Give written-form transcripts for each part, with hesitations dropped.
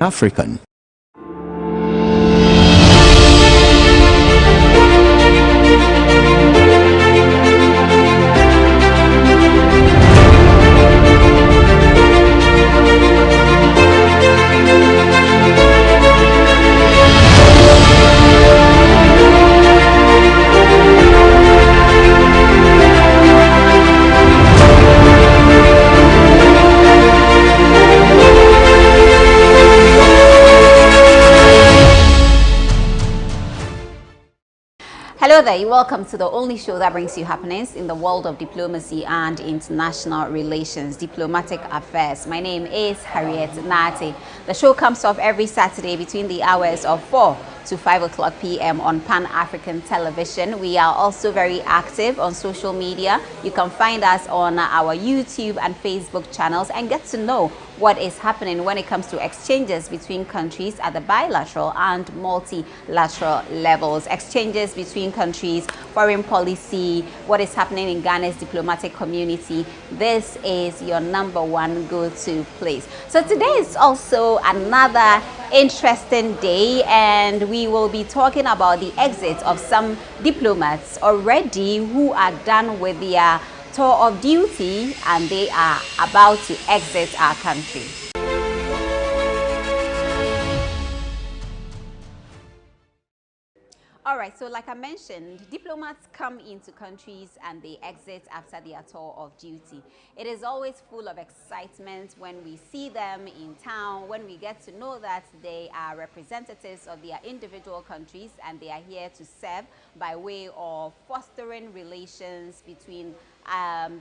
African. Hello there, welcome to the only show that brings you happenings in the world of diplomacy and international relations, diplomatic affairs. My name is Harriet Nartey. The show comes off every Saturday between the hours of 4 to 5 o'clock p.m. on Pan-African television. We are also very active on social media. You can find us on our YouTube and Facebook channels and get to know what is happening when it comes to exchanges between countries at the bilateral and multilateral levels, exchanges between countries, foreign policy, what is happening in Ghana's diplomatic community. This is your #1 go-to place. So today is also another interesting day, and we will be talking about the exit of some diplomats already who are done with their tour of duty and they are about to exit our country. All right, so like I mentioned, diplomats come into countries and they exit after their tour of duty. It is always full of excitement when we see them in town, when we get to know that they are representatives of their individual countries and they are here to serve by way of fostering relations between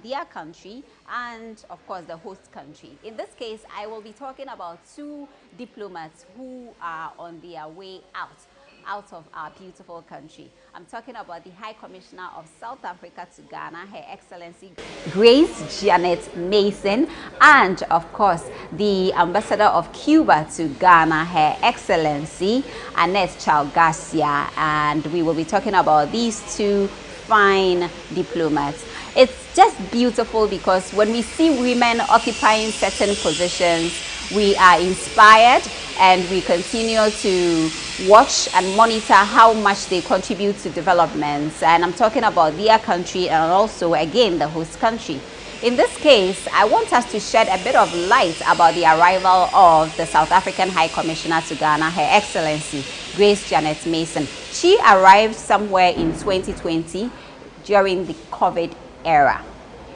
their country and, of course, the host country. In this case, I will be talking about two diplomats who are on their way out of our beautiful country. I'm talking about the High Commissioner of South Africa to Ghana, Her Excellency Grace Janet Mason, and of course the Ambassador of Cuba to Ghana, Her Excellency Annette Chalgasia, and we will be talking about these two fine diplomats. It's just beautiful because when we see women occupying certain positions, we are inspired and we continue to watch and monitor how much they contribute to developments. And I'm talking about their country and also, again, the host country. In this case, I want us to shed a bit of light about the arrival of the South African High Commissioner to Ghana, Her Excellency Grace Janet Mason. She arrived somewhere in 2020 during the COVID era.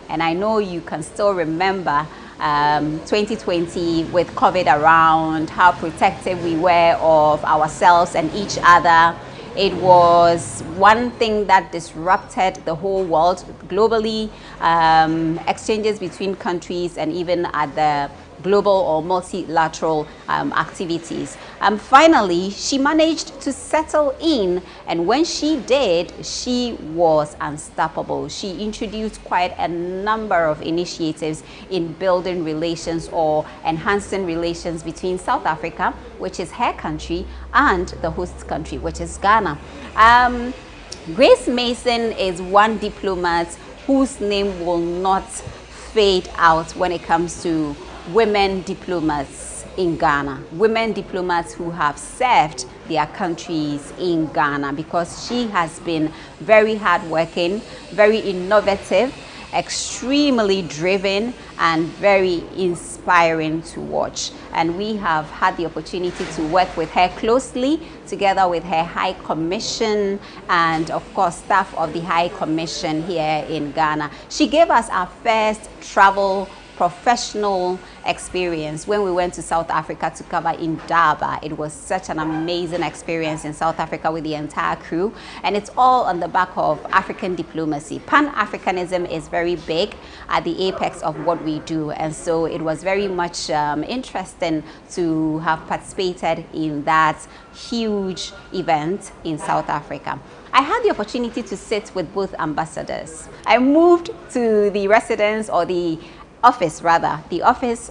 And I know you can still remember 2020 with COVID around, how protective we were of ourselves and each other. It was one thing that disrupted the whole world globally, exchanges between countries and even at the global or multilateral activities. Finally, she managed to settle in, and when she did, she was unstoppable. She introduced quite a number of initiatives in building relations or enhancing relations between South Africa, which is her country, and the host country, which is Ghana. Grace Mason is one diplomat whose name will not fade out when it comes to women diplomats in Ghana, women diplomats who have served their countries in Ghana, because she has been very hardworking, very innovative, extremely driven, and very inspiring to watch. And we have had the opportunity to work with her closely, together with her High Commission and, of course, staff of the High Commission here in Ghana. She gave us our first travel professional experience when we went to South Africa to cover in Durban. It was such an amazing experience in South Africa with the entire crew, and it's all on the back of African diplomacy. Pan-Africanism is very big at the apex of what we do, and so it was very much interesting to have participated in that huge event in South Africa. I had the opportunity to sit with both ambassadors. I moved to the residence, or the office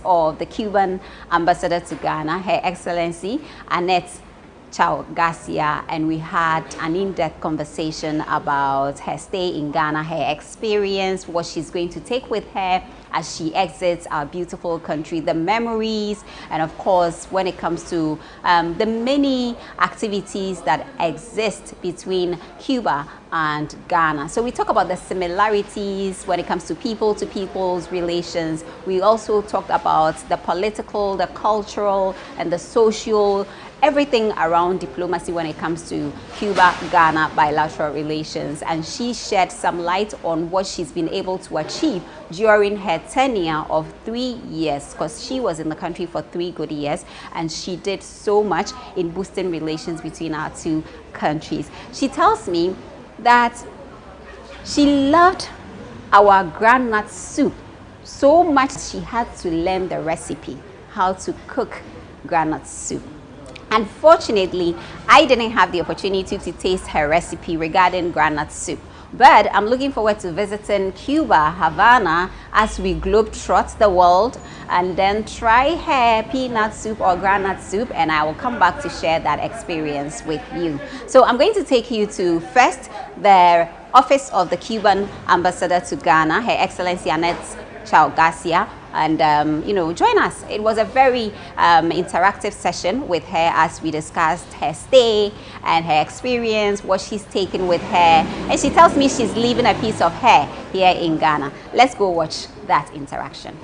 of the Cuban ambassador to Ghana, Her Excellency Annette Chow Garcia, and we had an in-depth conversation about her stay in Ghana, her experience, what she's going to take with her as she exits our beautiful country, the memories, and of course, when it comes to the many activities that exist between Cuba and Ghana. So we talk about the similarities when it comes to people's relations. We also talked about the political, the cultural, and the social, everything around diplomacy when it comes to Cuba-Ghana bilateral relations. And she shed some light on what she's been able to achieve during her tenure of 3 years, because she was in the country for 3 good years, and she did so much in boosting relations between our two countries. She tells me that she loved our groundnut soup so much she had to learn the recipe, how to cook groundnut soup. Unfortunately, I didn't have the opportunity to taste her recipe regarding groundnut soup. But I'm looking forward to visiting Cuba, Havana, as we globetrot the world, and then try her peanut soup or groundnut soup, and I will come back to share that experience with you. So I'm going to take you to first the office of the Cuban ambassador to Ghana, Her Excellency Annette Chow Garcia, and join us. It was a very interactive session with her as we discussed her stay and her experience, what she's taken with her, and she tells me she's leaving a piece of her here in Ghana. Let's go watch that interaction.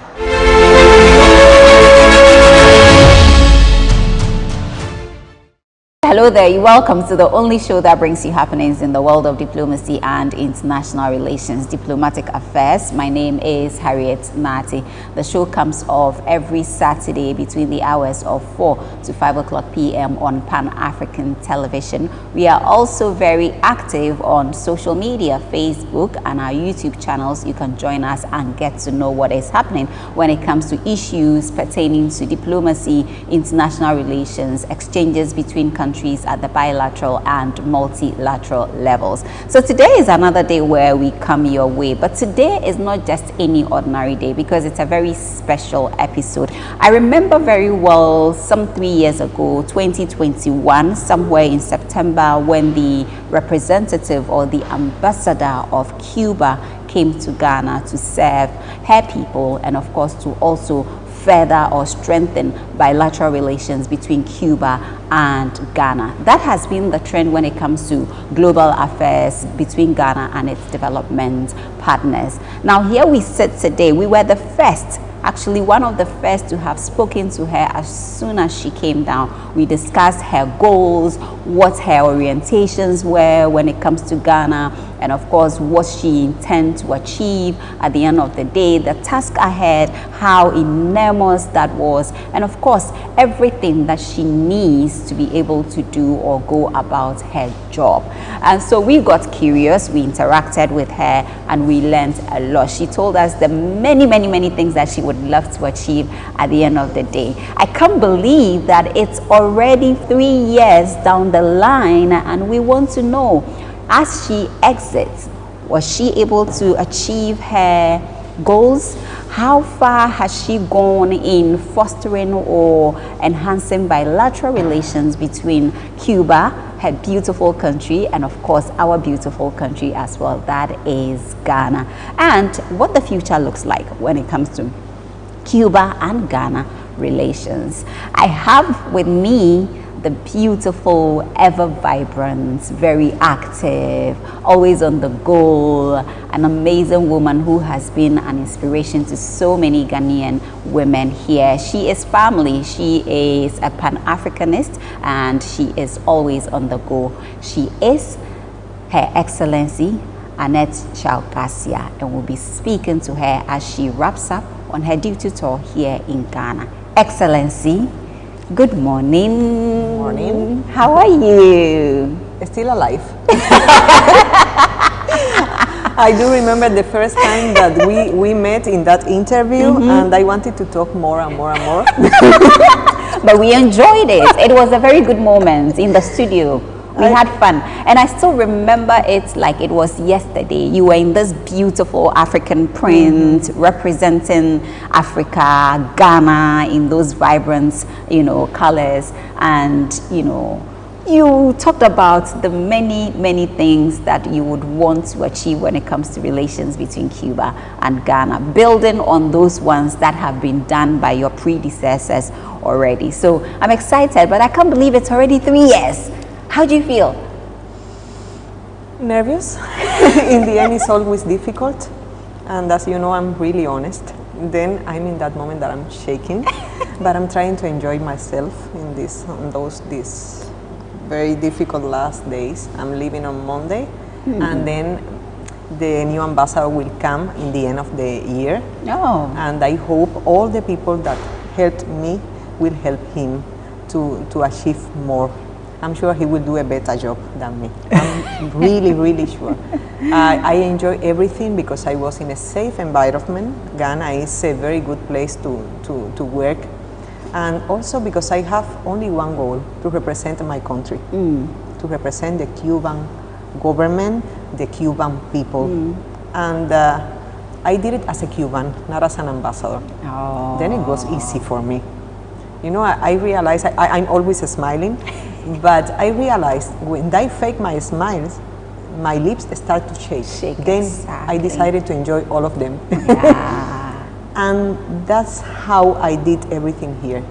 Hello there, welcome to the only show that brings you happenings in the world of diplomacy and international relations, Diplomatic Affairs. My name is Harriet Nartey. The show comes off every Saturday between the hours of 4 to 5 o'clock p.m. on Pan-African television. We are also very active on social media, Facebook and our YouTube channels. You can join us and get to know what is happening when it comes to issues pertaining to diplomacy, international relations, exchanges between countries at the bilateral and multilateral levels. So today is another day where we come your way, but today is not just any ordinary day because it's a very special episode. I remember very well some 3 years ago, 2021, somewhere in September, when the representative or the ambassador of Cuba came to Ghana to serve her people and of course to also further or strengthen bilateral relations between Cuba and Ghana. That has been the trend when it comes to global affairs between Ghana and its development partners. Now here we sit today. We were the first, actually one of the first, to have spoken to her as soon as she came down. We discussed her goals, what her orientations were when it comes to Ghana, and of course what she intends to achieve at the end of the day, the task ahead, how enormous that was, and of course everything that she needs to be able to do or go about her job. And so we got curious, we interacted with her, and we learned a lot. She told us the many things that she would love to achieve at the end of the day. I can't believe that it's already 3 years down the line, and we want to know, as she exits, was she able to achieve her goals? How far has she gone in fostering or enhancing bilateral relations between Cuba, her beautiful country, and of course our beautiful country as well, that is Ghana, and what the future looks like when it comes to Cuba and Ghana relations? I have with me the beautiful, ever vibrant, very active, always on the go, an amazing woman who has been an inspiration to so many Ghanaian women here. She is family. She is a Pan-Africanist and she is always on the go. She is Her Excellency Annette Chow Garcia, and we'll be speaking to her as she wraps up on her duty tour here in Ghana. Excellency, good morning. Morning. How are you? Still alive. I do remember the first time that we met in that interview, and I wanted to talk more and more and more. But we enjoyed it. It was a very good moment in the studio. We had fun, and I still remember it like it was yesterday. You were in this beautiful African print, representing Africa, Ghana in those vibrant, colors, and You talked about the many things that you would want to achieve when it comes to relations between Cuba and Ghana, building on those ones that have been done by your predecessors already. So I'm excited, but I can't believe it's already 3 years. How do you feel? Nervous. In the end, it's always difficult. And as you know, I'm really honest. Then I'm in that moment that I'm shaking, but I'm trying to enjoy myself in these very difficult last days. I'm leaving on Monday, and then the new ambassador will come in the end of the year. Oh. And I hope all the people that helped me will help him to achieve more. I'm sure he will do a better job than me. I'm really sure. I enjoy everything because I was in a safe environment. Ghana is a very good place to work. And also because I have only one goal, to represent my country, to represent the Cuban government, the Cuban people. And I did it as a Cuban, not as an ambassador. Oh. Then it was easy for me. You know, I realized I'm always smiling, but I realized when I fake my smiles, my lips start to shake. Then exactly. I decided to enjoy all of them. Yeah. And that's how I did everything here,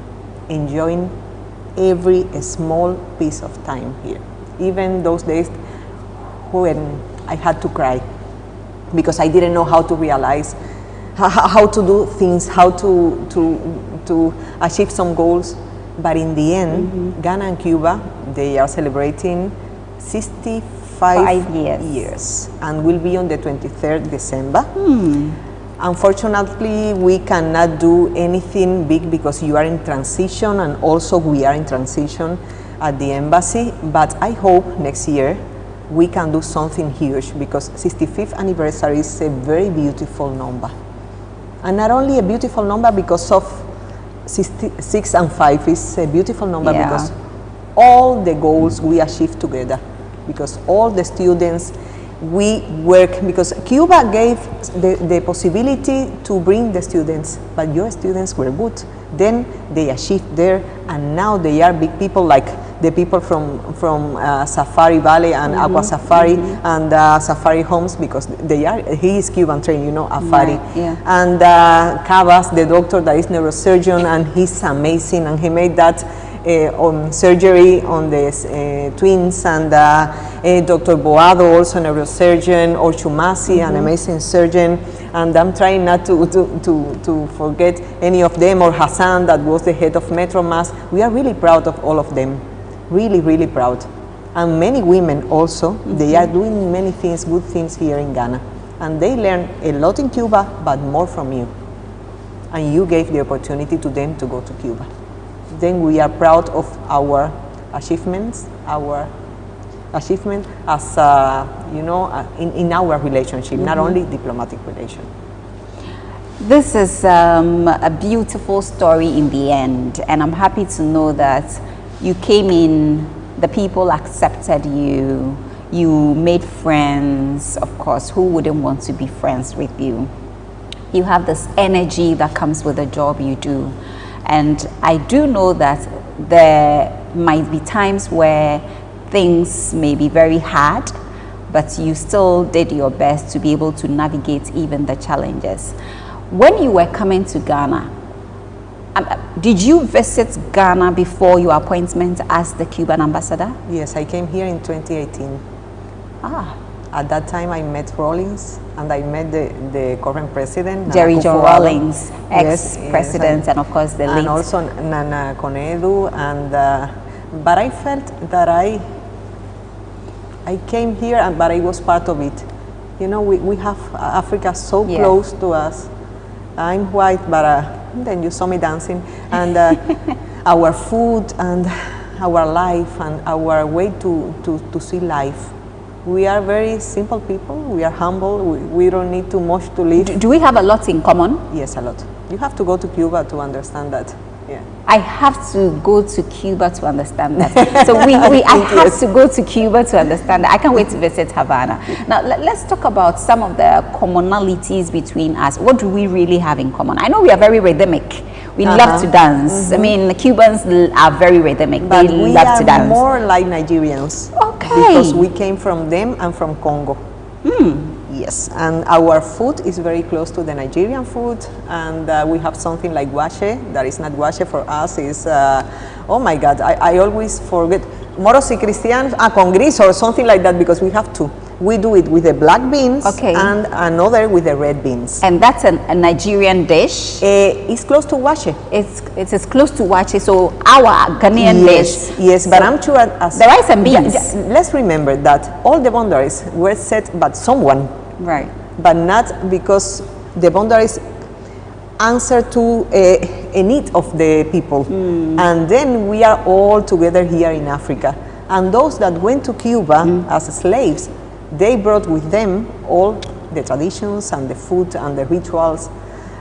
enjoying every small piece of time here. Even those days when I had to cry because I didn't know how to realize, how to do things, how to achieve some goals. But in the end, Ghana and Cuba, they are celebrating 65 years and will be on the 23rd December. Unfortunately, we cannot do anything big because you are in transition, and also we are in transition at the embassy. But I hope next year we can do something huge, because 65th anniversary is a very beautiful number. And not only a beautiful number because of 6 and 5, it's a beautiful number because all the goals we achieved together, because all the students, we work, because Cuba gave the possibility to bring the students, but your students were good. Then they achieved there, and now they are big people, like the people from Safari Valley and Aqua Safari and Safari Homes, because he is Cuban trained, you know, Afari. Right, and Cabas, the doctor that is neurosurgeon, and he's amazing, and he made that surgery on the twins, and Dr. Boado, also neurosurgeon, or Chumasi, an amazing surgeon, and I'm trying not to forget any of them, or Hassan, that was the head of Metromas. We are really proud of all of them, really proud. And many women also, they are doing many things, good things here in Ghana, and they learn a lot in Cuba, but more from you, and you gave the opportunity to them to go to Cuba. Then we are proud of our achievements, as you know, in our relationship, not only diplomatic relation. This is a beautiful story in the end, and I'm happy to know that you came in, the people accepted you, you made friends. Of course, who wouldn't want to be friends with you? You have this energy that comes with the job you do. And I do know that there might be times where things may be very hard, but you still did your best to be able to navigate even the challenges. When you were coming to Ghana, did you visit Ghana before your appointment as the Cuban ambassador? Yes, I came here in 2018. At that time, I met Rawlings, and I met the current president, Jerry John Rawlings, ex-president, and of course the late. And also Nana Konedu, and but I felt that I came here, but I was part of it. You know, we have Africa so close to us. I'm white, but then you saw me dancing, and our food and our life and our way to see life. We are very simple people. We are humble. We don't need too much to live. Do we have a lot in common? Yes, a lot. You have to go to Cuba to understand that. Yeah. I have to go to Cuba to understand that. So I have to go to Cuba to understand that. I can't wait to visit Havana. Now, let's talk about some of the commonalities between us. What do we really have in common? I know we are very rhythmic. We love to dance. I mean, Cubans are very rhythmic. But they we love are to dance. more like Nigerians. Okay. Because we came from them and from Congo. Yes, and our food is very close to the Nigerian food, and we have something like guache. That is not guache for us. Is oh my God, I always forget. Moros y Cristianos, con gris or something like that, because we have two. We do it with the black beans and another with the red beans. And that's a Nigerian dish? It's close to guache. It's as close to guache, so our Ghanaian dish. Yes, but I'm sure the rice and beans. Let's remember that all the boundaries were set by someone. Right. But not because the boundaries answer to a need of the people. And then we are all together here in Africa. And those that went to Cuba as slaves, they brought with them all the traditions and the food and the rituals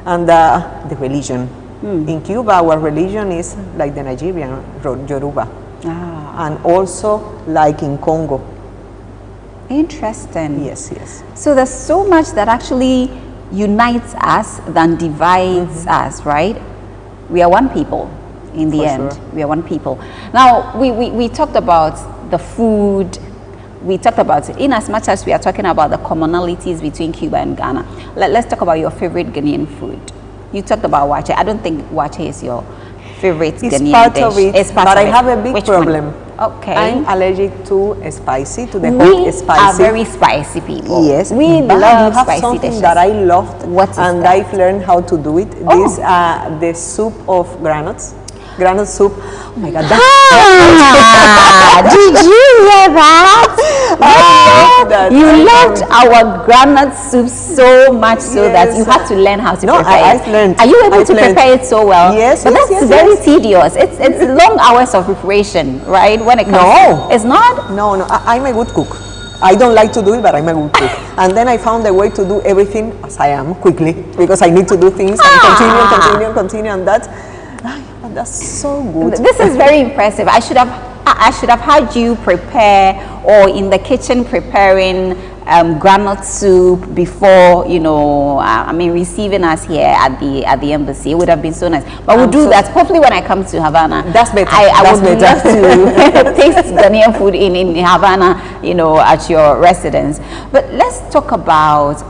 and the religion. In Cuba, our religion is like the Nigerian Yoruba. And also like in Congo. Interesting. Yes, yes. So there's so much that actually unites us than divides us, right? We are one people in the end. Sure. We are one people. Now, we talked about the food. We talked about it in as much as we are talking about the commonalities between Cuba and Ghana. Let's talk about your favorite Ghanaian food. You talked about wache. I don't think wache is your favorite Ghanaian part dish. of it, It's part but of I it. have a big Which problem. One? Okay. I'm allergic to spicy, to the We hot spicy. are very spicy people. Yes, we but love you have spicy something dishes. that I loved, What is and that? I've learned how to do it. This the soup of granules, granule soup. Oh my God! Did you hear that? That. You loved our granite soup so much so that you had to learn how to prepare it. I've learned. Are you able I've to learned. prepare it so well? Yes, but yes, that's yes, very yes. tedious. It's long hours of preparation, right? When it comes. No. It's not. No, I'm a good cook. I don't like to do it, but I'm a good cook. And then I found a way to do everything as I am quickly, because I need to do things and continue, and that. But that's so good. This is very impressive. I should have had you prepare, or in the kitchen preparing granite soup before, I mean, receiving us here at the embassy. It would have been so nice. But we'll do that hopefully when I come to Havana. That's better. I would love to taste Ghanaian food in Havana, at your residence. But let's talk about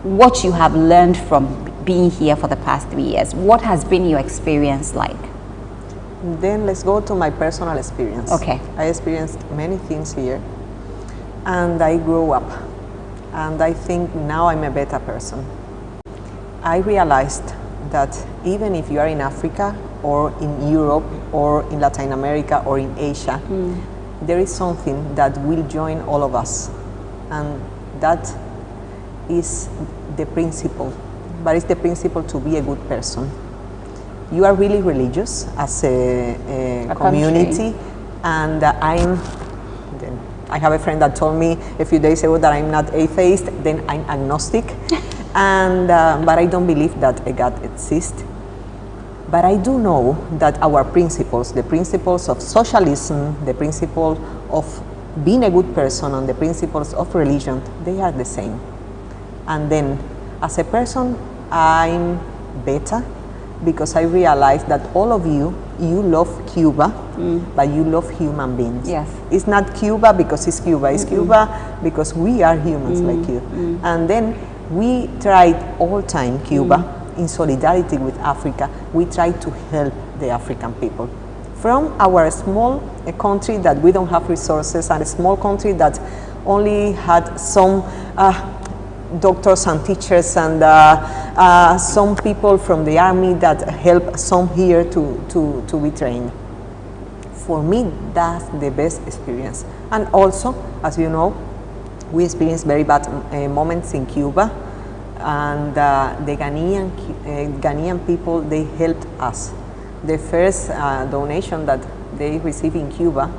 what you have learned from being here for the past 3 years. What has been your experience like? Then let's go to my personal experience. Okay. I experienced many things here, and I grew up, and I think now I'm a better person. I realized that even if you are in Africa or in Europe or in Latin America or in Asia, there is something that will join all of us, and that is the principle. But it's the principle to be a good person. You are really religious as a community, and I have a friend that told me a few days ago that I'm not atheist, then I'm agnostic, and but I don't believe that a God exists. But I do know that our principles, the principles of socialism, the principle of being a good person, and the principles of religion, they are the same. And then, as a person, I'm better because I realize that all of you love Cuba, but you love human beings. Yes. It's not Cuba because it's Cuba. It's Cuba because we are humans like you. And then we tried all time, Cuba, in solidarity with Africa, we try to help the African people. From our small country that we don't have resources, and a small country that only had some doctors and teachers and some people from the army that help some here to be trained. For me, that's the best experience. And also, as you know, we experienced very bad moments in Cuba, and the Ghanaian people, they helped us. The first donation that they received in Cuba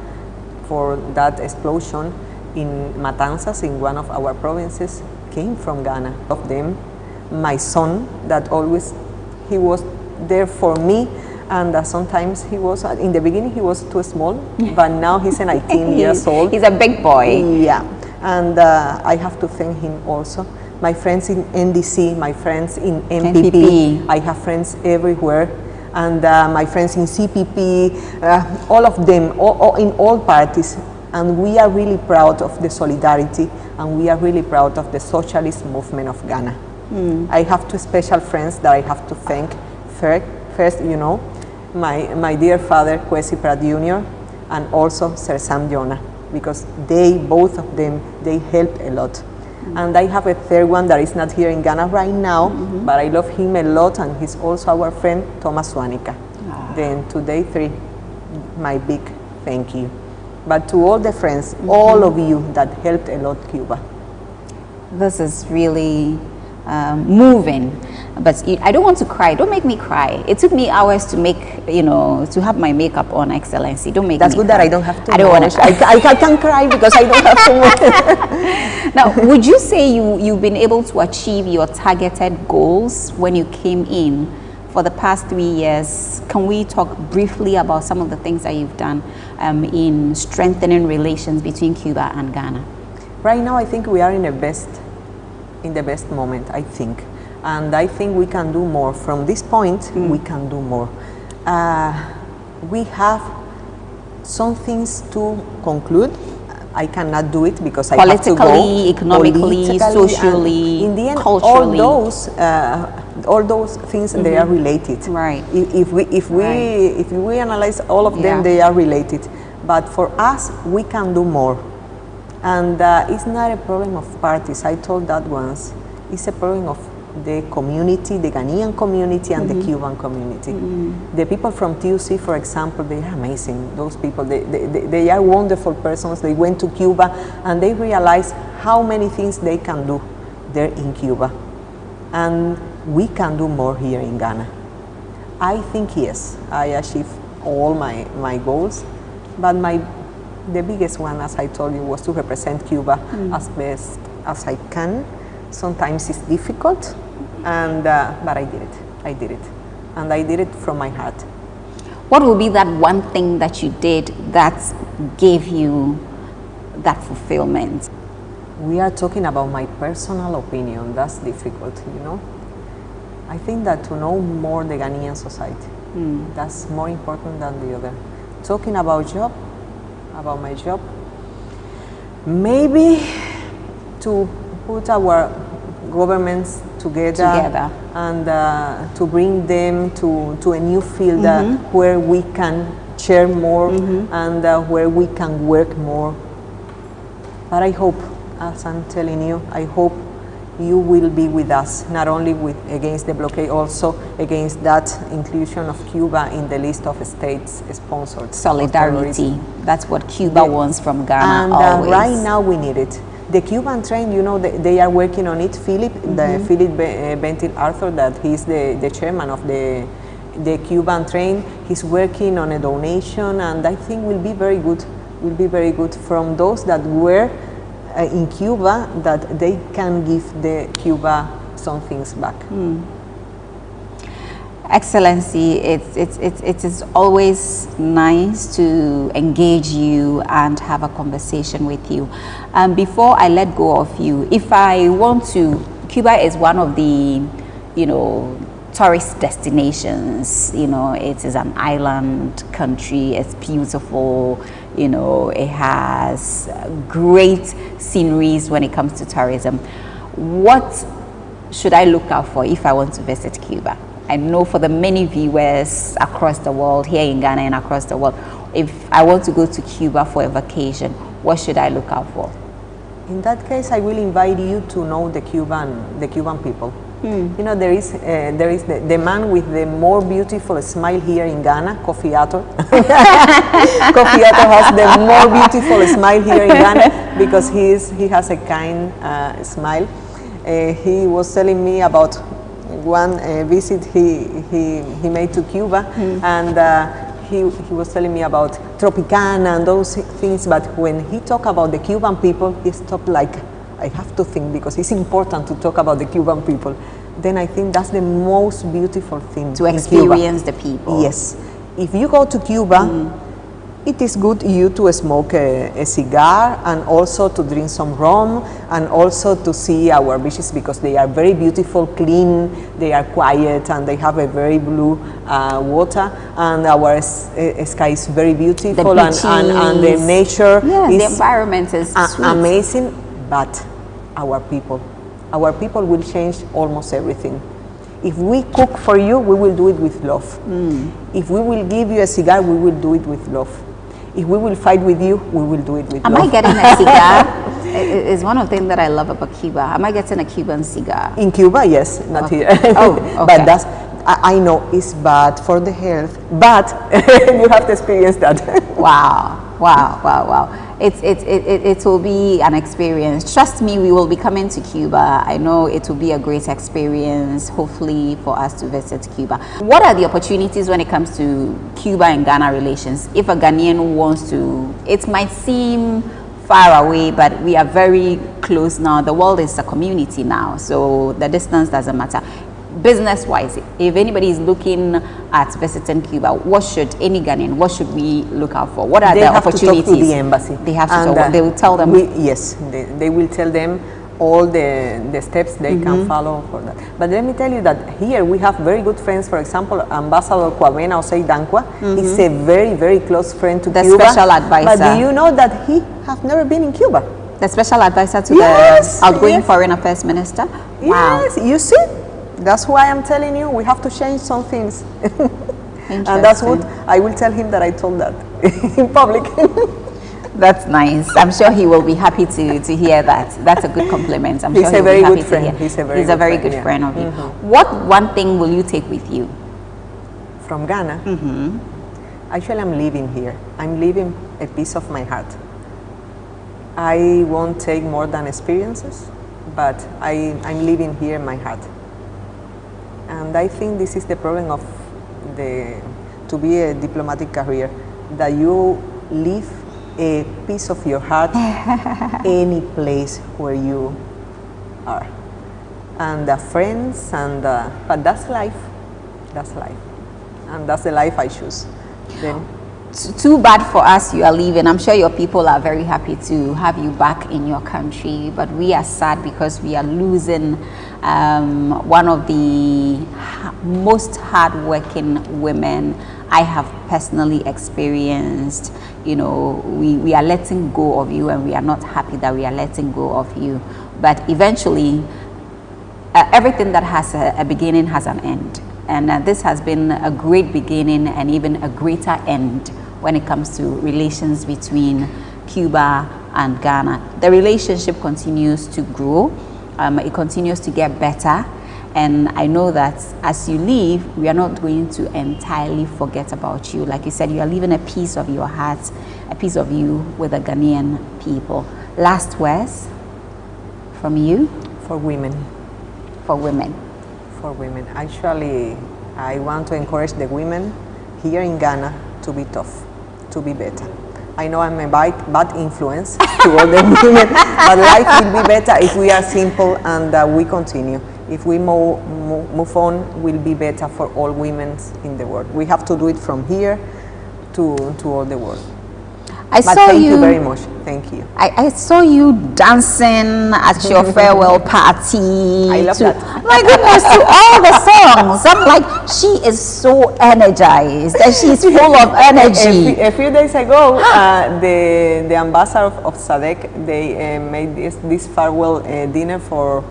for that explosion in Matanzas, in one of our provinces, came from Ghana. Of them, my son, that always, he was there for me, and sometimes he was, in the beginning he was too small, but now he's 19 years old. He's a big boy. Yeah, and I have to thank him also. My friends in NDC, my friends in MPP, I have friends everywhere, and my friends in CPP, all of them, in all parties. And we are really proud of the solidarity, and we are really proud of the socialist movement of Ghana. I have two special friends that I have to thank. First, you know, my dear father, Kwesi Pratt Jr., and also Sir Sam Jonah, because both of them, they helped a lot. And I have a third one that is not here in Ghana right now, but I love him a lot, and he's also our friend, Thomas Wanika. Then today, my big thank you. But to all the friends, all of you that helped a lot Cuba. This is really moving, but I don't want to cry. Don't make me cry. It took me hours to make, to have my makeup on, Excellency. Don't make That's me good cry. that I don't have to. I don't want to. I can cry because I don't have to. Now, would you say you've been able to achieve your targeted goals when you came in for the past 3 years? Can we talk briefly about some of the things that you've done in strengthening relations between Cuba and Ghana? Right now, I think we are in the best moment, I think. And I think we can do more. From this point, we can do more. We have some things to conclude. I cannot do it because I have to go. Politically, economically, socially, in the end, culturally. all those things, they are related. Right. If we analyze all of them, they are related. But for us, we can do more. And it's not a problem of parties. I told that once. It's a problem of the community, the Ghanaian community and the Cuban community. The people from TUC, for example, they are amazing. Those people, they are wonderful persons. They went to Cuba and they realized how many things they can do there in Cuba. And we can do more here in Ghana. I think, yes, I achieved all my goals, but the biggest one, as I told you, was to represent Cuba as best as I can. Sometimes it's difficult, but I did it, and I did it from my heart. What will be that one thing that you did that gave you that fulfillment? We are talking about my personal opinion. That's difficult, I think that to know more the Ghanaian society, that's more important than the other. Talking about my job, maybe to put our governments together. And to bring them to a new field where we can share more and where we can work more. But I hope, as I'm telling you, I hope you will be with us, not only against the blockade, also against that inclusion of Cuba in the list of states sponsored. Solidarity. That's what Cuba wants from Ghana. And right now we need it. The Cuban train, they are working on it. Philip Bentil Arthur, that he's the chairman of the Cuban train, he's working on a donation, and I think will be very good from those that were in Cuba, that they can give the Cuba some things back. Excellency, it is always nice to engage you and have a conversation with you. Before I let go of you, if I want to, Cuba is one of the, tourist destinations. It is an island country. It's beautiful. It has great sceneries when it comes to tourism. What should I look out for if I want to visit Cuba? I know for the many viewers across the world, here in Ghana and across the world, if I want to go to Cuba for a vacation, what should I look out for? In that case, I will invite you to know the Cuban people. There is the man with the more beautiful smile here in Ghana, Kofi Ator. Kofi Ator has the more beautiful smile here in Ghana because he has a kind smile. He was telling me about one visit he made to Cuba, and he was telling me about Tropicana and those things, but when he talked about the Cuban people, he stopped like, I have to think, because it's important to talk about the Cuban people. Then I think that's the most beautiful thing. To experience the people. Yes. If you go to Cuba, it is good you to smoke a cigar and also to drink some rum and also to see our beaches because they are very beautiful, clean, they are quiet and they have a very blue water and our sky is very beautiful and the nature is the environment is amazing, but our people will change almost everything. If we cook for you, we will do it with love. If we will give you a cigar, we will do it with love. If we will fight with you, we will do it with love. Am I getting a cigar? It's one of the things that I love about Cuba. Am I getting a Cuban cigar? In Cuba, yes, not here. Oh, okay. But that's, I know it's bad for the health, but you have to experience that. Wow. It will be an experience. Trust me, we will be coming to Cuba. I know it will be a great experience, hopefully, for us to visit Cuba. What are the opportunities when it comes to Cuba and Ghana relations? If a Ghanaian wants to, it might seem far away, but we are very close now. The world is a community now, so the distance doesn't matter. Business-wise, if anybody is looking at visiting Cuba, what should any Ghanaian, what should we look out for? What are the opportunities? They have to talk to the embassy. They have to talk, they will tell them? Yes, they will tell them all the steps they can follow for that. But let me tell you that here we have very good friends. For example, Ambassador Kwabena Osei Dankwa is a very, very close friend to Cuba. The special advisor. But do you know that he have never been in Cuba? The special advisor to the outgoing foreign affairs minister? Wow. Yes, you see? That's why I'm telling you, we have to change some things. And that's what I will tell him that I told that in public. That's nice. I'm sure he will be happy to hear that. That's a good compliment. I'm He's sure a very good friend. friend. He's a very good friend of you. What one thing will you take with you? From Ghana? Actually, I'm leaving here. I'm leaving a piece of my heart. I won't take more than experiences, but I'm leaving here my heart. And I think this is the problem of to be a diplomatic career, that you leave a piece of your heart any place where you are. And the friends, but that's life. That's life. And that's the life I choose. Then. Too bad for us you are leaving. I'm sure your people are very happy to have you back in your country, but we are sad because we are losing one of the most hardworking women I have personally experienced. You know, we are letting go of you, and we are not happy that we are letting go of you. But eventually, everything that has a beginning has an end. And this has been a great beginning and even a greater end when it comes to relations between Cuba and Ghana. The relationship continues to grow. It continues to get better. And I know that as you leave, we are not going to entirely forget about you. Like you said, you are leaving a piece of your heart, a piece of you with the Ghanaian people. Last words from you? For women. For women. For women. Actually, I want to encourage the women here in Ghana to be tough, to be better. I know I'm a bad influence to all the women, but life will be better if we are simple and we continue. If we move on, will be better for all women in the world. We have to do it from here to all the world. Thank you very much. Thank you. I saw you dancing at your farewell party. I love that. My goodness, to all the songs. I'm like, she is so energized and she's full of energy. A few days ago, the ambassador of SADC, they made this farewell dinner for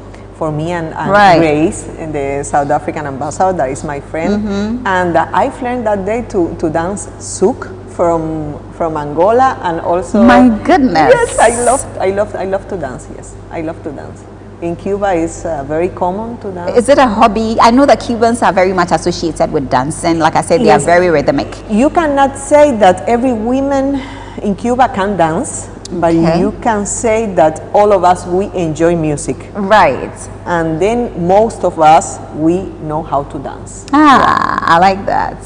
me and Grace, the South African ambassador, that is my friend. And I've learned that day to dance souk from Angola, and also my goodness, yes, I love to dance. Yes, I love to dance. In Cuba, it's very common to dance. Is it a hobby? I know that Cubans are very much associated with dancing. Like I said, they are very rhythmic. You cannot say that every woman in Cuba can dance, but you can say that all of us, we enjoy music. Right. And then most of us, we know how to dance. I like that.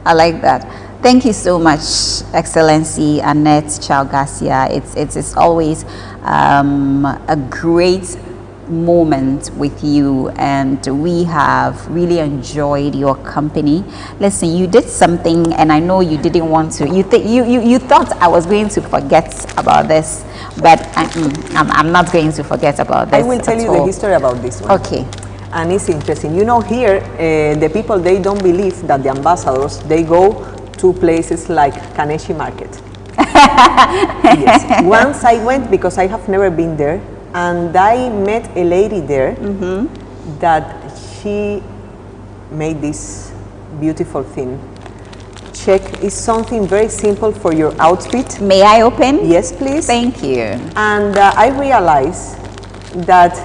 I like that. Thank you so much, Excellency Annette Chow Garcia. It's always a great moment with you, and we have really enjoyed your company. Listen, you did something, and I know you didn't want to. You thought I was going to forget about this, but I'm not going to forget about this. I will tell you the history about this one. Okay. And it's interesting. You know, here, the people, they don't believe that the ambassadors, they go to places like Kaneshi Market. Yes. Once I went, because I have never been there, and I met a lady there that she made this beautiful thing. Check, it's something very simple for your outfit. May I open? Yes, please. Thank you. And I realized that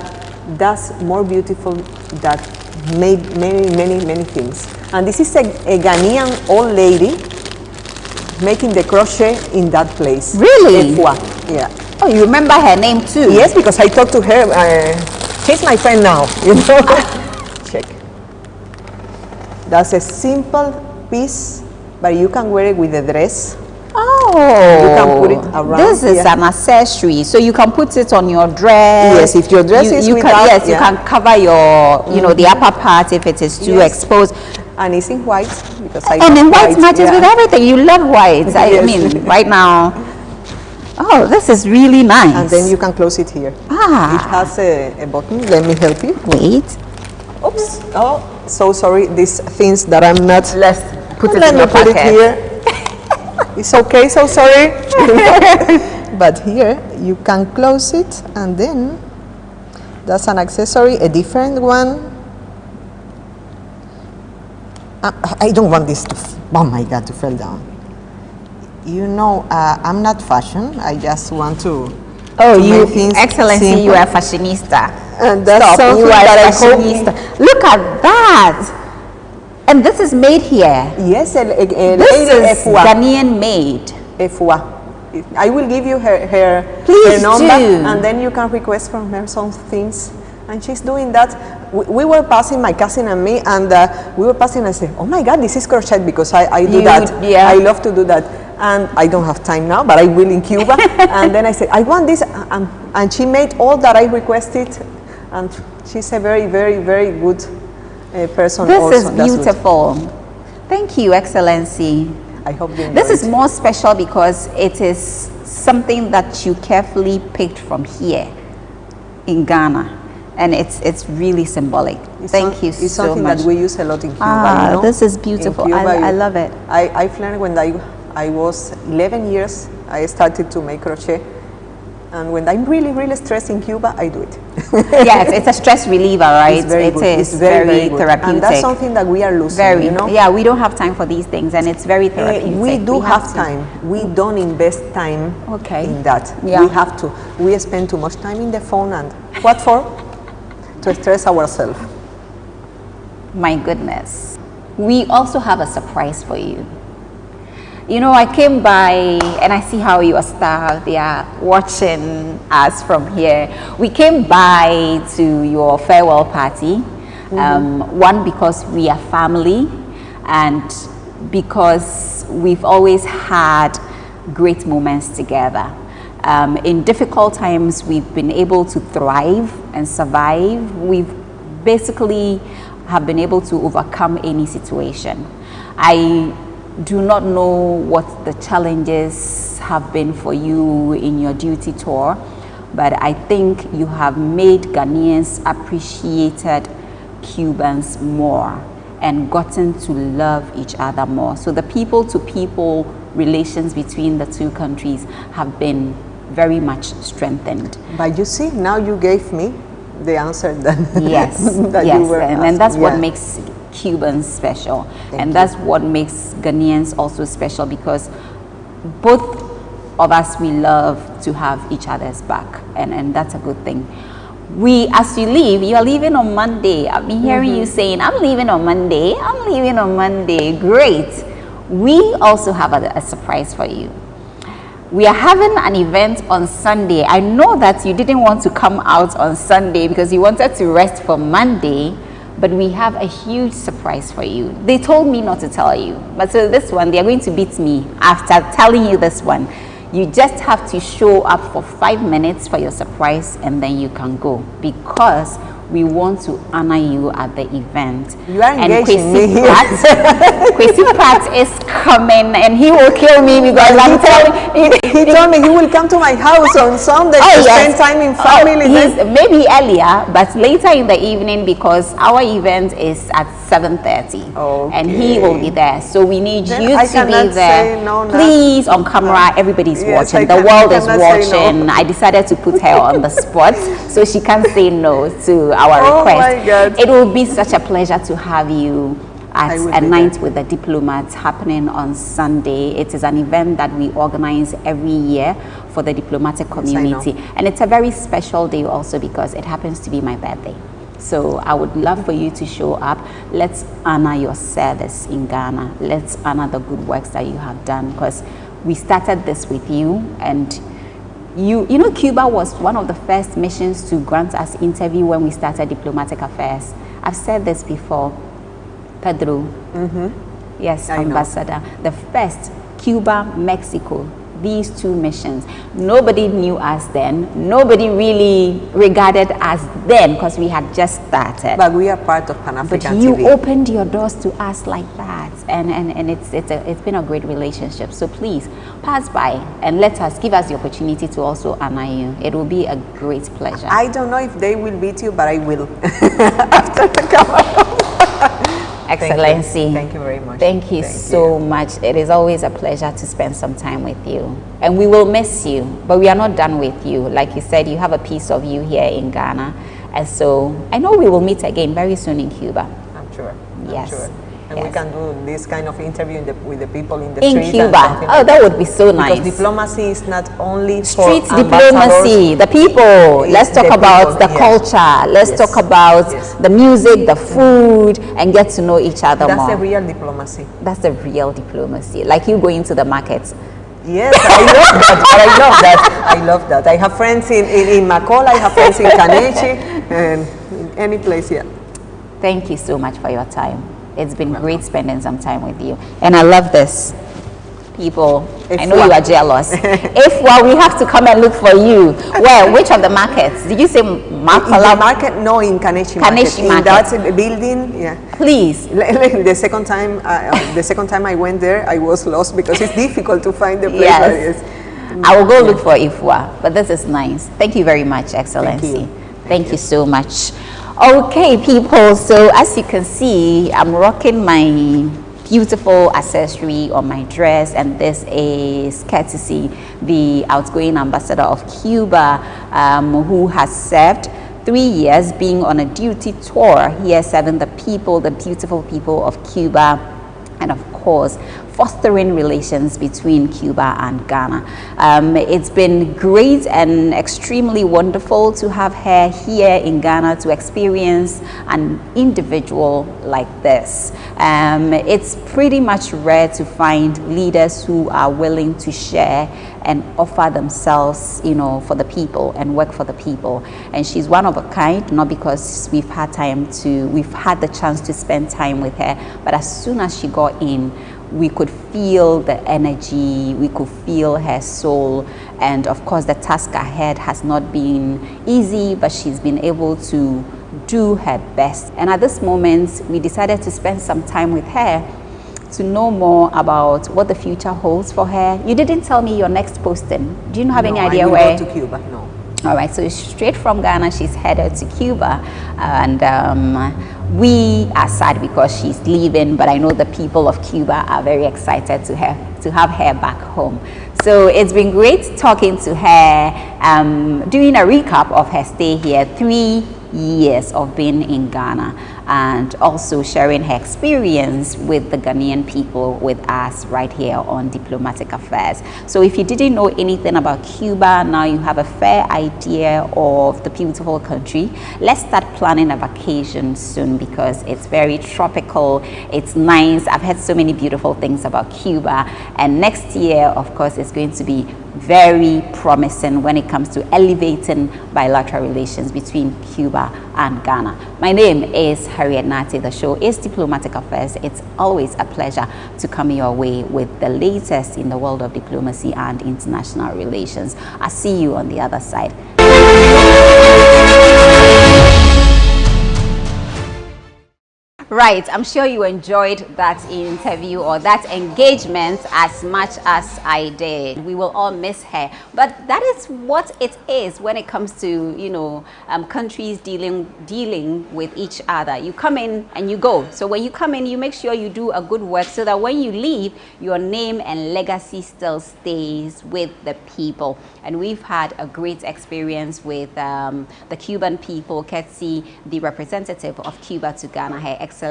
that's more beautiful that made many things. And this is a Ghanaian old lady making the crochet in that place. Really? Yeah. Oh, you remember her name too? Yes, because I talked to her. She's my friend now, you know. Check. That's a simple piece, but you can wear it with a dress. Oh, you can put it around. This is an accessory, so you can put it on your dress. Yes, if your dress is you with can, that, yes, you can cover your, you know, the upper part if it is too exposed. And it's in white because I and in white matches with everything. You love white. Yes. I mean, right now. Oh, this is really nice. And then you can close it here. Ah. It has a button. Let me help you. Wait. Oops. Oh, so sorry. These things that I'm not. Let's put it Let in me the put pocket. it here. It's okay. So sorry. But here you can close it, and then that's an accessory, a different one. I don't want this to. Oh my God, to fall down. You know, I'm not fashion. I just want to. Oh, you, things Excellency, simple. you are fashionista. And that's Stop, you are that fashionista. Look at that. And this is made here. Yes, this is Ghanaian made. Efua. I will give you her Please number, do. and then you can request from her some things. And she's doing that. We were passing, my cousin and me, and we were passing. And I said, "Oh my God, this is crochet because I do that. Yeah. I love to do that." And I don't have time now, but I will in Cuba. And then I said, "I want this," and she made all that I requested. And she's a very good person. This also. is beautiful. Thank you, Excellency. I hope you enjoy This is it. more special because it is something that you carefully picked from here in Ghana. And it's really symbolic. Thank you so much. It's something that we use a lot in Cuba. Ah, you know? this is beautiful. Cuba, I love it. I've learned when I was 11 years, I started to make crochet. And when I'm really stressed in Cuba, I do it. Yes, it's a stress reliever, right? It's very good. It's very good. therapeutic. And that's something that we are losing, you know? Yeah, we don't have time for these things, and it's very therapeutic. We do have time. We don't invest time in that. Yeah. We have to. We spend too much time in the phone, and what for? To stress ourselves. My goodness. We also have a surprise for you. You know, I came by and I see how your staff, they are watching us from here. We came by to your farewell party. One, because we are family, and because we've always had great moments together. In difficult times, we've been able to thrive and survive. We've basically have been able to overcome any situation. I do not know what the challenges have been for you in your duty tour, but I think you have made Ghanaians appreciated Cubans more and gotten to love each other more. So the people-to-people relations between the two countries have been very much strengthened. But you see, now you gave me the answer that, yes, that yes, you were and that's asking. what makes Cubans special. Thank you. That's what makes Ghanaians also special, because both of us, we love to have each other's back, and that's a good thing. As you leave, you are leaving on Monday. I've been hearing you saying, I'm leaving on Monday, I'm leaving on Monday. Great. We also have a surprise for you. We are having an event on Sunday. I know that you didn't want to come out on Sunday because you wanted to rest for Monday, but we have a huge surprise for you. They told me not to tell you, but so this one, they are going to beat me after telling you this one. You just have to show up for 5 minutes for your surprise, and then you can go, because we want to honor you at the event. You are engaging me here. Kwesi Pratt is coming, and he will kill me because I'm telling. He told me he will come to my house on Sunday to spend time in family. Maybe earlier, but later in the evening, because our event is at 7:30, and he will be there. So we need you to be there. No, please, on camera, everybody's watching. The world is watching. No. I decided to put her on the spot so she can't say no to our request. My God. It will be such a pleasure to have you at a night with the diplomats happening on Sunday. It is an event that we organize every year for the diplomatic community, and it's a very special day also because it happens to be my birthday. So I would love for you to show up. Let's honor your service in Ghana. Let's honor the good works that you have done, because we started this with you, and you know, Cuba was one of the first missions to grant us interview when we started diplomatic affairs. I've said this before. Pedro, yes, Ambassador, the first Cuba, Mexico, these two missions. Nobody knew us then. Nobody really regarded us then, because we had just started. But we are part of Pan-African TV. But you TV. Opened your doors to us like that, and it's been a great relationship. So please pass by and give us the opportunity to also honor you. It will be a great pleasure. I don't know if they will beat you, but I will after the camera. Excellency. Thank you very much. Thank you so much. It is always a pleasure to spend some time with you. And we will miss you, but we are not done with you. Like you said, you have a piece of you here in Ghana. And so I know we will meet again very soon in Cuba. I'm sure. Yes. I'm sure. And we can do this kind of interview with the people in the street. In Cuba. Oh, that would be so nice. Because diplomacy is not only street diplomacy, the people. Let's talk about the culture. Let's talk about the music, the food, and get to know each other more. That's the real diplomacy. That's the real diplomacy. Like you going to the markets. Yes, I love that. I love that. I have friends in Macola, I have friends in Kanechi, and in any place here. Thank you so much for your time. It's been great spending some time with you. And I love this. People, I know you are jealous. If we have to come and look for you. Where? Which of the markets? Did you say Macola? Market? No, in Kanechi Market. In that building, yeah. Please. The second time I went there, I was lost because it's difficult to find the place. Yes. I will go look for Ifwa, but this is nice. Thank you very much, Excellency. Thank you so much. Okay, people, so as you can see, I'm rocking my beautiful accessory on my dress, and this is courtesy the outgoing ambassador of Cuba, who has served 3 years being on a duty tour here, serving the people, the beautiful people of Cuba, and of course fostering relations between Cuba and Ghana. It's been great and extremely wonderful to have her here in Ghana to experience an individual like this. It's pretty much rare to find leaders who are willing to share and offer themselves, you know, for the people and work for the people. And she's one of a kind, not because we've had the chance to spend time with her, but as soon as she got in, we could feel the energy, we could feel her soul, and of course the task ahead has not been easy, but she's been able to do her best. And at this moment, we decided to spend some time with her to know more about what the future holds for her. You didn't tell me your next posting. Do you have any idea where? I will go to Cuba, no. All right, so straight from Ghana, she's headed to Cuba, and we are sad because she's leaving, but I know the people of Cuba are very excited to have her back home. So it's been great talking to her, doing a recap of her stay here, 3 years of being in Ghana, and also sharing her experience with the Ghanaian people with us right here on Diplomatic Affairs. So if you didn't know anything about Cuba, now you have a fair idea of the beautiful country. Let's start planning a vacation soon because it's very tropical, it's nice. I've heard so many beautiful things about Cuba, and next year, of course, it's going to be very promising when it comes to elevating bilateral relations between Cuba and Ghana. My name is Harriet Nartey. The show is Diplomatic Affairs. It's always a pleasure to come your way with the latest in the world of diplomacy and international relations. I'll see you on the other side. Right, I'm sure you enjoyed that interview or that engagement as much as I did. We will all miss her, but that is what it is when it comes to, you know, countries dealing with each other. You come in and you go. So when you come in, you make sure you do a good work so that when you leave, your name and legacy still stays with the people. And we've had a great experience with the Cuban people, courtesy the representative of Cuba to Ghana, Her Excellency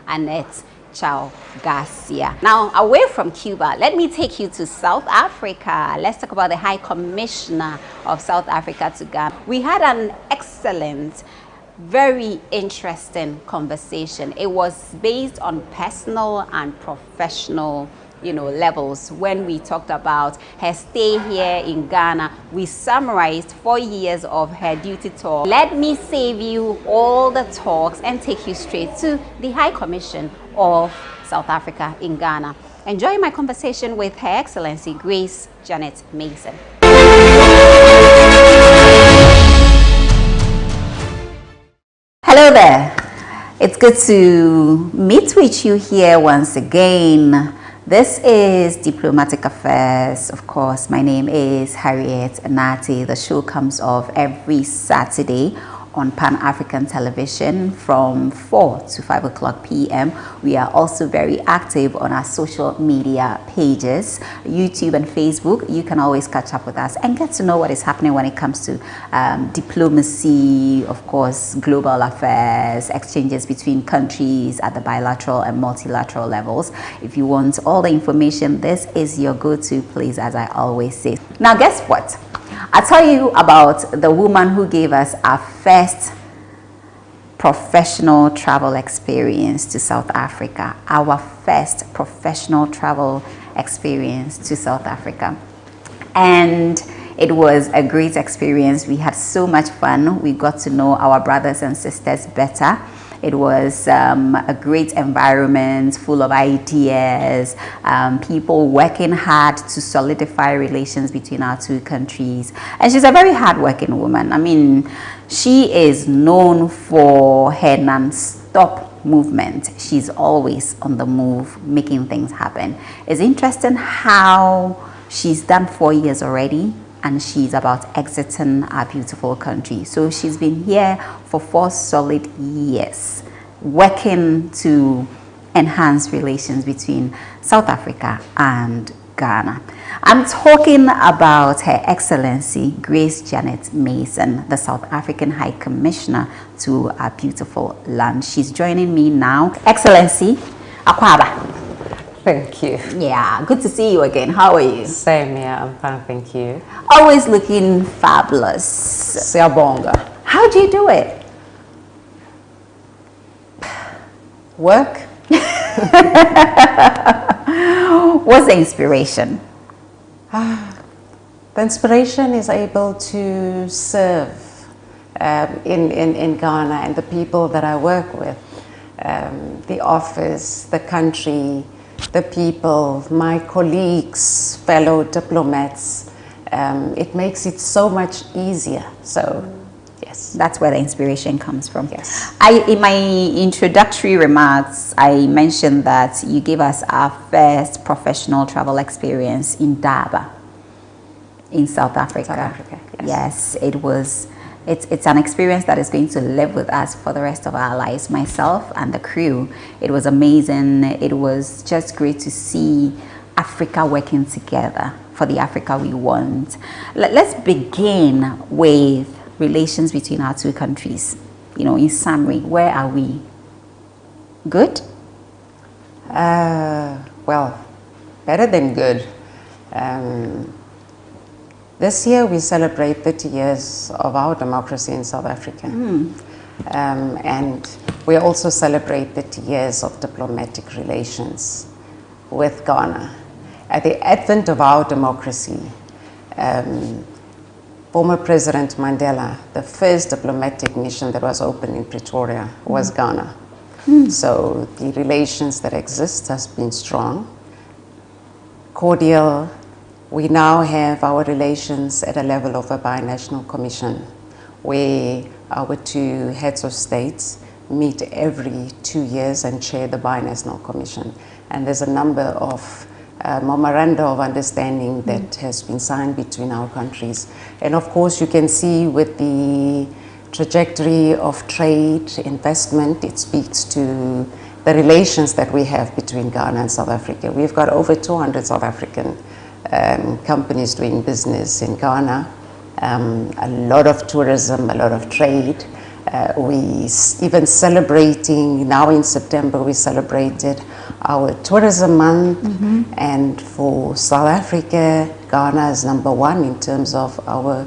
Annette Chao Garcia. Now, away from Cuba, let me take you to South Africa. Let's talk about the High Commissioner of South Africa to Ghana. We had an excellent, very interesting conversation. It was based on personal and professional, you know, levels. When we talked about her stay here in Ghana, we summarized 4 years of her duty tour. Let me save you all the talks and take you straight to the High Commission of South Africa in Ghana. Enjoy my conversation with Her Excellency Grace Janet Mason. Hello there. It's good to meet with you here once again. This is Diplomatic Affairs. Of course, my name is Harriet Nartey. The show comes off every Saturday on Pan-African television from 4 to 5 o'clock p.m. We are also very active on our social media pages, YouTube and Facebook. You can always catch up with us and get to know what is happening when it comes to diplomacy, of course, global affairs, exchanges between countries at the bilateral and multilateral levels. If you want all the information, this is your go-to place, as I always say. Now, guess what? I'll tell you about the woman who gave us our first professional travel experience to South Africa. Our first professional travel experience to South Africa. And it was a great experience. We had so much fun. We got to know our brothers and sisters better. It was a great environment full of ideas, people working hard to solidify relations between our two countries. And she's a very hardworking woman. I mean, she is known for her non-stop movement. She's always on the move, making things happen. It's interesting how she's done 4 years already, and she's about exiting our beautiful country. So she's been here for 4 solid years, working to enhance relations between South Africa and Ghana. I'm talking about Her Excellency Grace Janet Mason, the South African High Commissioner to our beautiful land. She's joining me now. Excellency, Akwaba. Thank you. Yeah, good to see you again. How are you? Same here, I'm fine, thank you. Always looking fabulous. Siabonga. How do you do it? Work. What's the inspiration? The inspiration is able to serve in Ghana and the people that I work with, the office, the country, the people, my colleagues, fellow diplomats. It makes it so much easier. So, yes. That's where the inspiration comes from. Yes. In my introductory remarks, I mentioned that you gave us our first professional travel experience in Durban, in South Africa. South Africa, yes. Yes, it's an experience that is going to live with us for the rest of our lives. Myself and the crew, it was amazing. It was just great to see Africa working together for the Africa we want. Let's begin with relations between our two countries. You know, in summary, where are we? Good? Well, better than good. This year we celebrate 30 years of our democracy in South Africa. And we also celebrate 30 years of diplomatic relations with Ghana. At the advent of our democracy, former President Mandela, the first diplomatic mission that was opened in Pretoria was Ghana. So the relations that exist has been strong, cordial. We now have our relations at a level of a binational commission where our two heads of states meet every 2 years and chair the binational commission. And there's a number of memoranda of understanding that has been signed between our countries. And of course, you can see with the trajectory of trade, investment, it speaks to the relations that we have between Ghana and South Africa. We've got over 200 South African companies doing business in Ghana, a lot of tourism, a lot of trade. We even celebrating, now in September we celebrated our tourism month, and for South Africa, Ghana is #1 in terms of our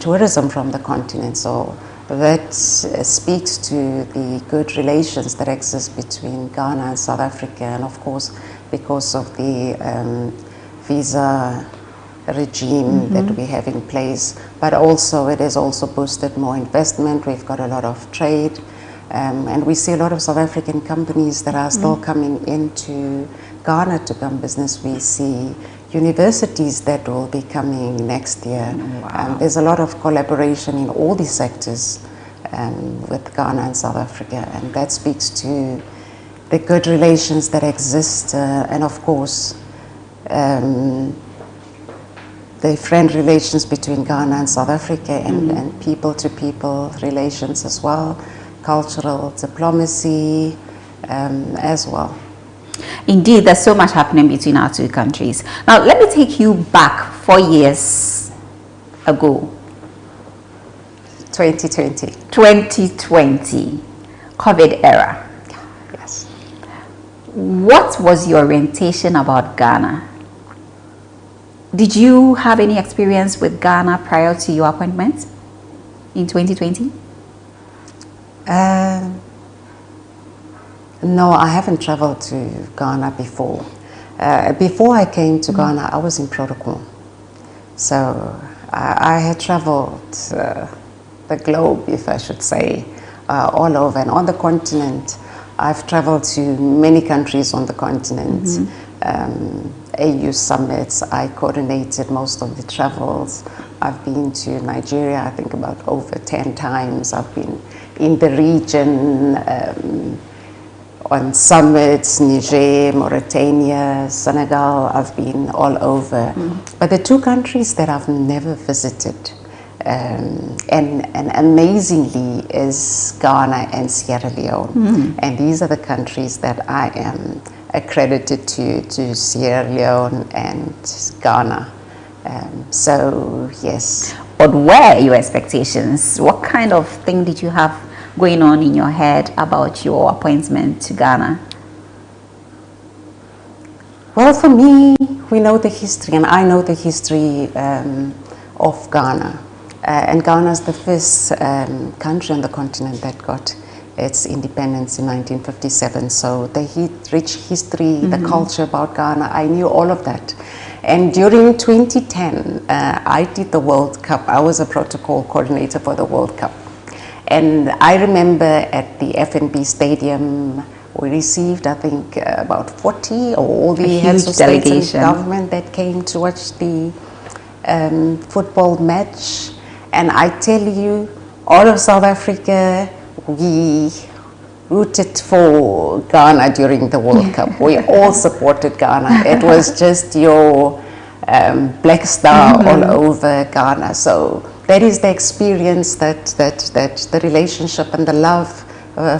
tourism from the continent. So that speaks to the good relations that exist between Ghana and South Africa, and of course because of the visa regime that we have in place, but also it has also boosted more investment. We've got a lot of trade, and we see a lot of South African companies that are still coming into Ghana to come business. We see universities that will be coming next year. There's a lot of collaboration in all these sectors with Ghana and South Africa, and that speaks to the good relations that exist, and of course the friend relations between Ghana and South Africa, and people-to-people relations as well, cultural diplomacy as well. Indeed, there's so much happening between our two countries. Now, let me take you back 4 years ago. 2020. 2020, COVID era. Yes. What was your orientation about Ghana? Did you have any experience with Ghana prior to your appointment in 2020? No, I haven't traveled to Ghana before. Before I came to Ghana, I was in protocol. So I had traveled the globe, if I should say, all over. And on the continent, I've traveled to many countries on the continent. AU summits, I coordinated most of the travels. I've been to Nigeria, I think about over 10 times. I've been in the region, on summits, Niger, Mauritania, Senegal. I've been all over. But the two countries that I've never visited, and amazingly, is Ghana and Sierra Leone. And these are the countries that I am accredited to Sierra Leone and Ghana. So, yes. But where are your expectations? What kind of thing did you have going on in your head about your appointment to Ghana? Well, for me, we know the history, and I know the history of Ghana. And Ghana is the first country on the continent that got its independence in 1957. So the rich history, the culture about Ghana, I knew all of that. And during 2010, I did the World Cup. I was a protocol coordinator for the World Cup. And I remember at the FNB Stadium, we received, I think, about 40 or all the heads of state and government that came to watch the football match. And I tell you, all of South Africa, we rooted for Ghana during the World Cup. We all supported Ghana. It was just your black star all over Ghana. So that is the experience, that the relationship and the love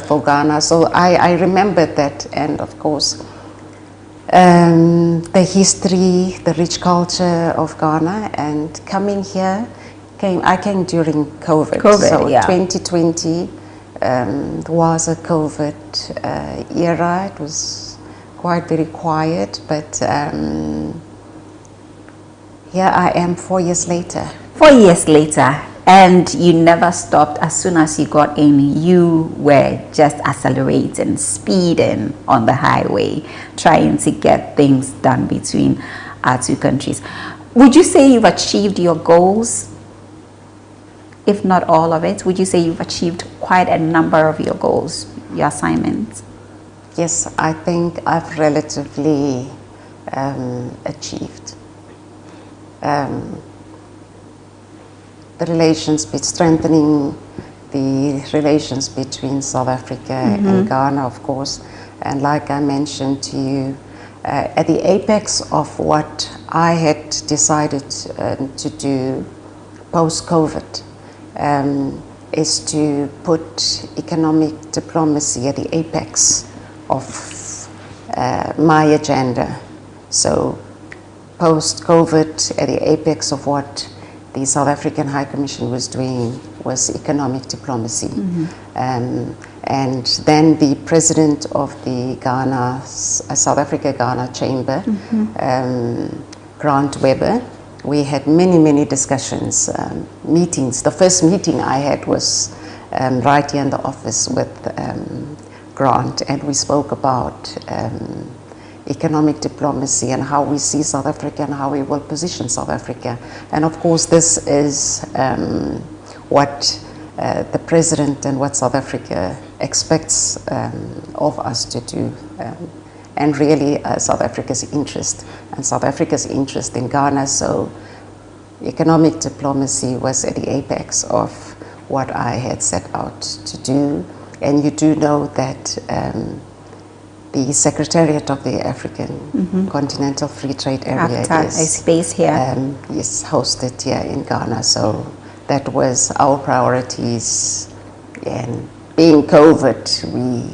for Ghana. So I remembered that, and of course the history, the rich culture of Ghana. And coming here, I came during COVID. So 2020 was a COVID era. It was quite very quiet, but here I am 4 years later. 4 years later, and you never stopped. As soon as you got in, you were just accelerating, speeding on the highway, trying to get things done between our two countries. Would you say you've achieved your goals if not all of it? Would you say you've achieved quite a number of your goals, your assignments? Yes, I think I've relatively achieved. The relations, strengthening the relations between South Africa and Ghana, of course. And like I mentioned to you, at the apex of what I had decided to do post-COVID is to put economic diplomacy at the apex of my agenda. So post-COVID, at the apex of what the South African High Commission was doing was economic diplomacy. And then the president of the Ghana, South Africa-Ghana Chamber, Grant Webber, we had many discussions, meetings. The first meeting I had was right here in the office with Grant, and we spoke about economic diplomacy and how we see South Africa and how we will position South Africa. And of course this is what the President and what South Africa expects of us to do, and really South Africa's interest and South Africa's interest in Ghana. So economic diplomacy was at the apex of what I had set out to do. And you do know that the Secretariat of the African Continental Free Trade Area is based here. Is hosted here in Ghana. So that was our priorities. And being COVID, we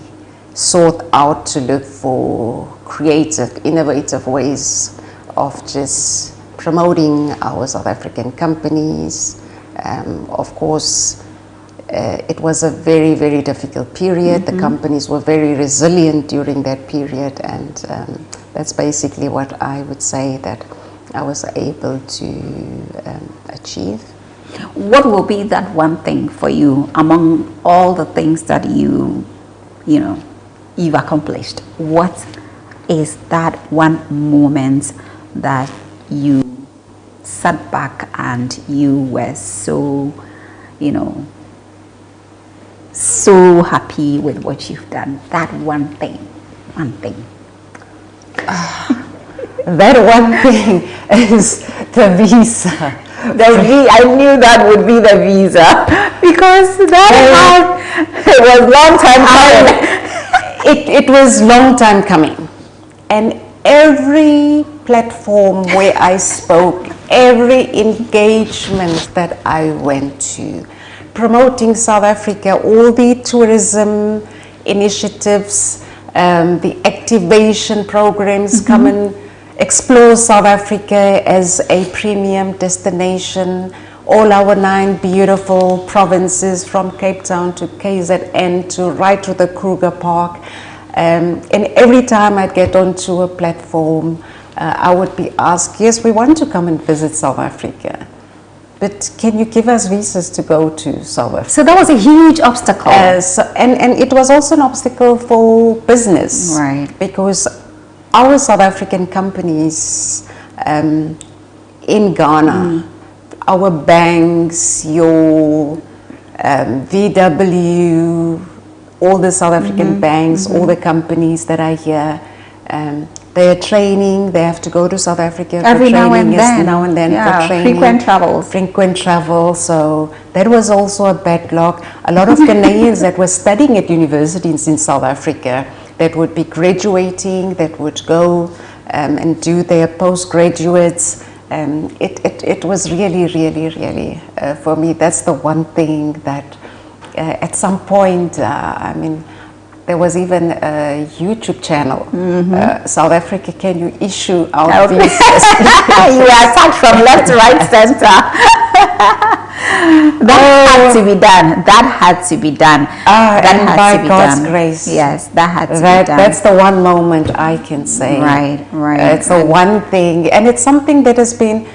sought out to look for creative, innovative ways of just promoting our South African companies. Of course, it was a very difficult period. The companies were very resilient during that period, and that's basically what I would say that I was able to achieve. What will be that one thing for you among all the things that you've accomplished? What is that one moment that you sat back and you were so, so happy with what you've done? That one thing. That one thing is the visa. I knew that would be the visa, because that it was long time coming. It was long time coming, and every platform where I spoke, every engagement that I went to, promoting South Africa, all the tourism initiatives, the activation programs, come and explore South Africa as a premium destination, all our 9 beautiful provinces from Cape Town to KZN to right to the Kruger Park. And every time I'd get onto a platform, I would be asked, yes, we want to come and visit South Africa, but can you give us visas to go to South Africa? So that was a huge obstacle. And it was also an obstacle for business. Right. Because our South African companies in Ghana, our banks, your VW, all the South African banks, all the companies that are here, they are training, they have to go to South Africa every for now training. and then For training. Frequent travel. So that was also a backlog. A lot of Ghanaians that were studying at universities in South Africa that would be graduating, that would go and do their postgraduates. It was really, for me, that's the one thing that at some point, there was even a YouTube channel. South Africa, can you issue our visas? You are attacked from left, right, center. That had to be done. That had to be done. And by God's grace. Yes, that had to be done. That's the one moment I can say. Right. It's the one thing, and it's something that has been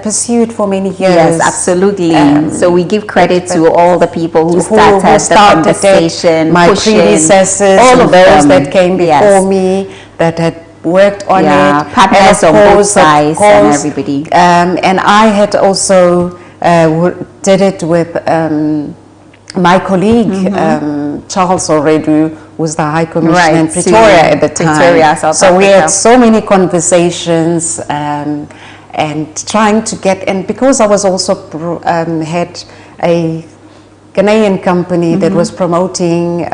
pursued for many years. Yes, absolutely. So we give credit to all the people who started the conversation, my predecessors, all of those that came before me, that had worked on it. Partners on both sides and everybody. And I had also did it with my colleague, Charles Oredu, who was the High Commissioner in Pretoria at the time. So we had so many conversations and trying to get, and because I was also had a Ghanaian company that was promoting,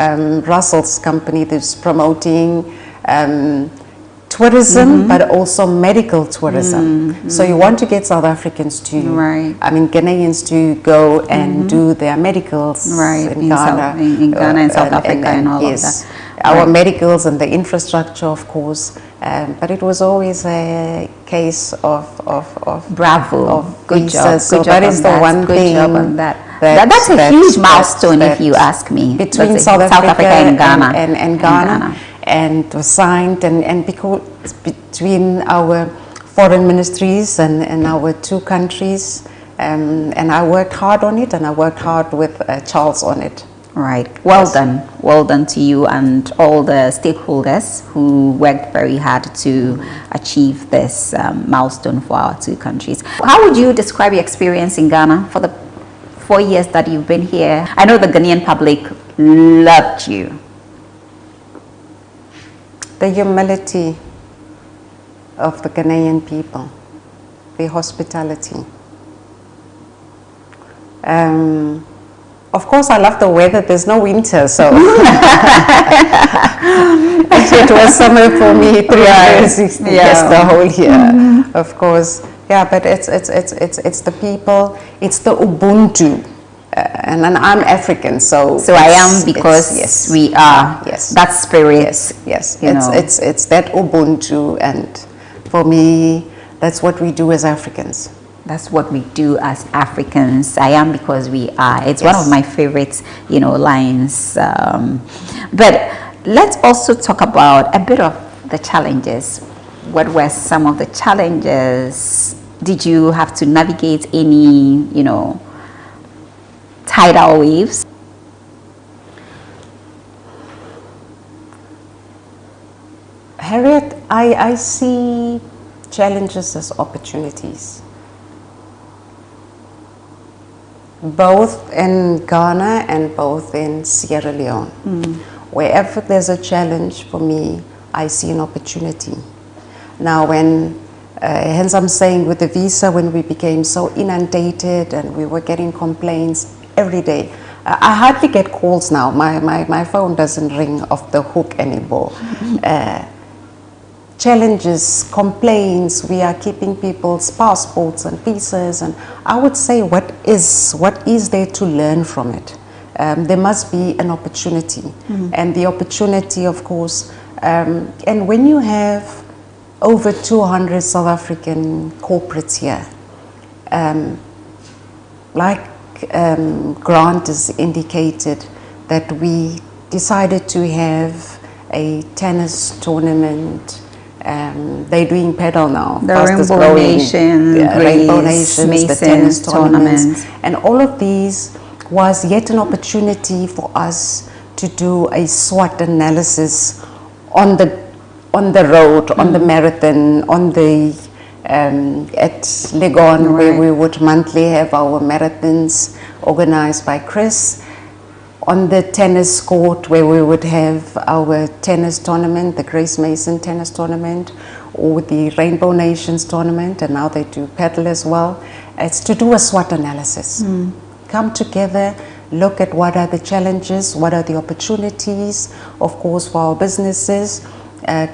Russell's company that was promoting tourism, but also medical tourism. So you want to get South Africans to, I mean Ghanaians to go and do their medicals in Ghana. In Ghana and South Africa and all of that. Our medicals and the infrastructure, of course, but it was always a case of bravo, good job. So that is the one thing. That's a huge milestone, if you ask me. Between South Africa and Ghana. And was signed, and because between our foreign ministries and our two countries, and I worked hard on it, and I worked hard with Charles on it. Right. Well done to you and all the stakeholders who worked very hard to achieve this milestone for our two countries. How would you describe your experience in Ghana for the 4 years that you've been here? I know the Ghanaian public loved you. The humility of the Ghanaian people, the hospitality. Of course, I love the weather. There's no winter, so it was summer for me. 360 yes, the whole year, of course. Yeah, but it's the people. It's the Ubuntu. And I'm African, so I am because we are. Yes, that spirit. Yes. It's that Ubuntu, and for me, that's what we do as Africans. That's what we do as Africans. I am because we are. It's one of my favorite, lines. But let's also talk about a bit of the challenges. What were some of the challenges? Did you have to navigate any, tidal waves? Harriet, I see challenges as opportunities. Both in Ghana and both in Sierra Leone. Wherever there's a challenge for me, I see an opportunity. Now hence I'm saying with the visa, when we became so inundated and we were getting complaints every day. I hardly get calls now. My phone doesn't ring off the hook anymore. Challenges, complaints, we are keeping people's passports and visas, and I would say what is there to learn from it? There must be an opportunity, and the opportunity, of course, and when you have over 200 South African corporates here, Grant has indicated that we decided to have a tennis tournament. They're doing pedal now. The Rainbow Nations, the tennis tournaments. And all of these was yet an opportunity for us to do a SWOT analysis on the road, on the marathon, on the at Legon, where we would monthly have our marathons organized by Chris, on the tennis court where we would have our tennis tournament, the Grace Mason tennis tournament, or the Rainbow Nations tournament, and now they do paddle as well. It's to do a SWOT analysis. Come together, look at what are the challenges, what are the opportunities, of course, for our businesses,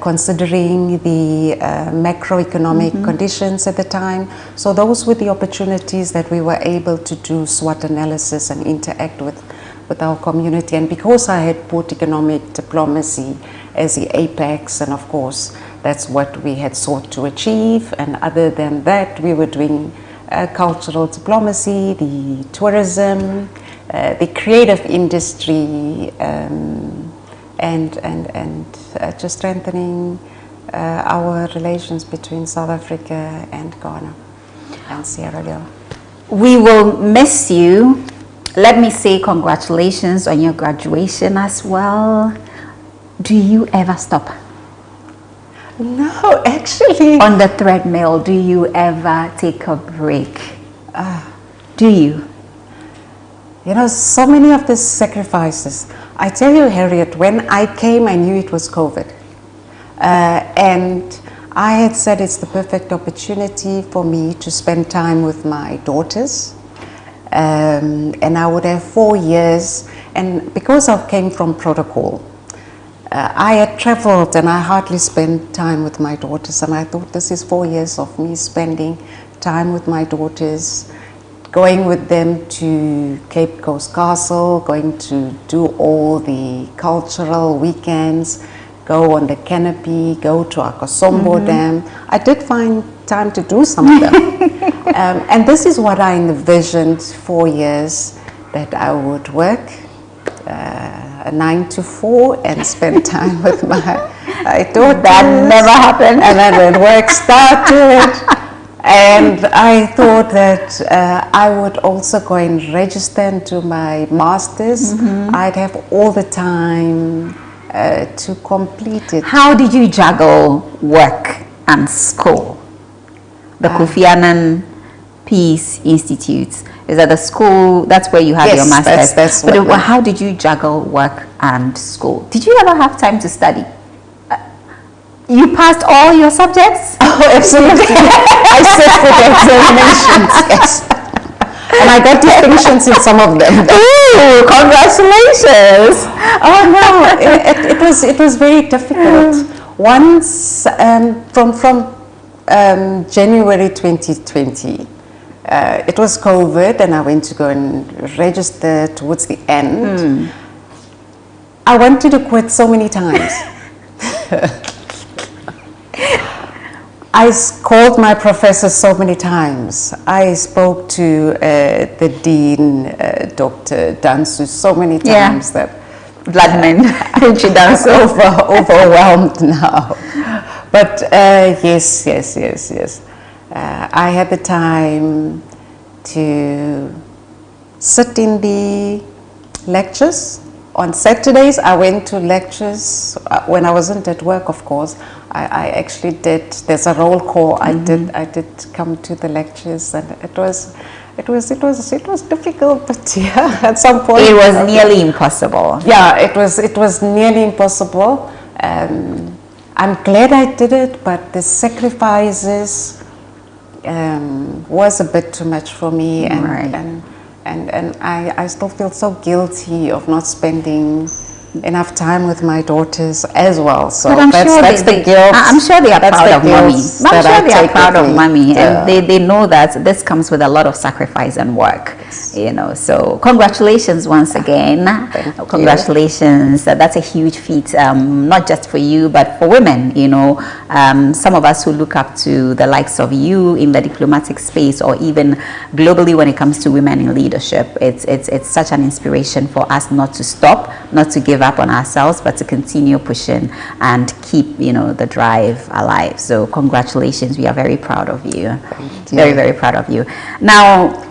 considering the macroeconomic conditions at the time. So those were the opportunities that we were able to do SWOT analysis and interact with our community. And because I had put economic diplomacy as the apex, and of course that's what we had sought to achieve, and other than that we were doing cultural diplomacy, the tourism, the creative industry, and just strengthening our relations between South Africa and Ghana and Sierra Leone. We will miss you. Let me say congratulations on your graduation as well. Do you ever stop? No, actually. On the treadmill, do you ever take a break? Do you? You know, so many of the sacrifices. I tell you, Harriet, when I came, I knew it was COVID. And I had said it's the perfect opportunity for me to spend time with my daughters. And I would have 4 years. And because I came from protocol, I had traveled and I hardly spent time with my daughters. And I thought, this is 4 years of me spending time with my daughters, going with them to Cape Coast Castle, going to do all the cultural weekends, go on the canopy, go to Akosombo Dam. I did find time to do some of them. And this is what I envisioned 4 years, that I would work a 9 to 4 and spend time with my daughters. That never happened. And then when work started, and I thought that I would also go and register into my master's. I'd have all the time to complete it. How did you juggle work and school? The Kofi Annan Peace Institute. Is that the school? That's where you had Yes, your master's. that's but what- how did you juggle work and school? Did you ever have time to study? You passed all your subjects? Oh, absolutely. I sat for the examinations, yes. And I got distinctions in some of them. Ooh, congratulations! Oh no, it was very difficult. Once from January 2020, it was COVID, and I went to go and register towards the end. I wanted to quit so many times. I called my professor so many times. I spoke to the dean, Dr. Dansu, so many times that Vladimir, I'm overwhelmed now. But yes. I had the time to sit in the lectures. On Saturdays, I went to lectures when I wasn't at work, of course. I actually did. There's a roll call. I did come to the lectures, and it was difficult. But yeah, at some point it was nearly impossible. Yeah, it was nearly impossible. I'm glad I did it, but the sacrifices was a bit too much for me, and I still feel so guilty of not spending enough time with my daughters as well. So that's the guilt. I'm sure they are proud of mommy. I'm sure they are proud of mommy, and they know that this comes with a lot of sacrifice and work. You know, so congratulations once again. Congratulations. That's a huge feat, not just for you, but for women. You know, some of us who look up to the likes of you in the diplomatic space, or even globally when it comes to women in leadership, it's such an inspiration for us not to stop, not to give up on ourselves, but to continue pushing and keep, you know, the drive alive. So congratulations. We are very proud of you. Very, very proud of you. Now,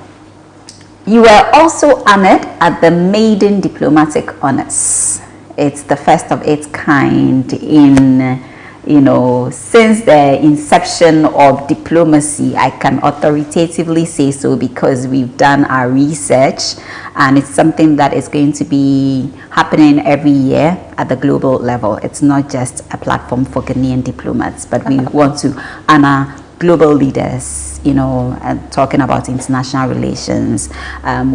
you were also honored at the Maiden Diplomatic Honors. It's the first of its kind in, you know, since the inception of diplomacy. I can authoritatively say so because we've done our research, and it's something that is going to be happening every year at the global level. It's not just a platform for Ghanaian diplomats, but we want to honor global leaders, you know, and talking about international relations.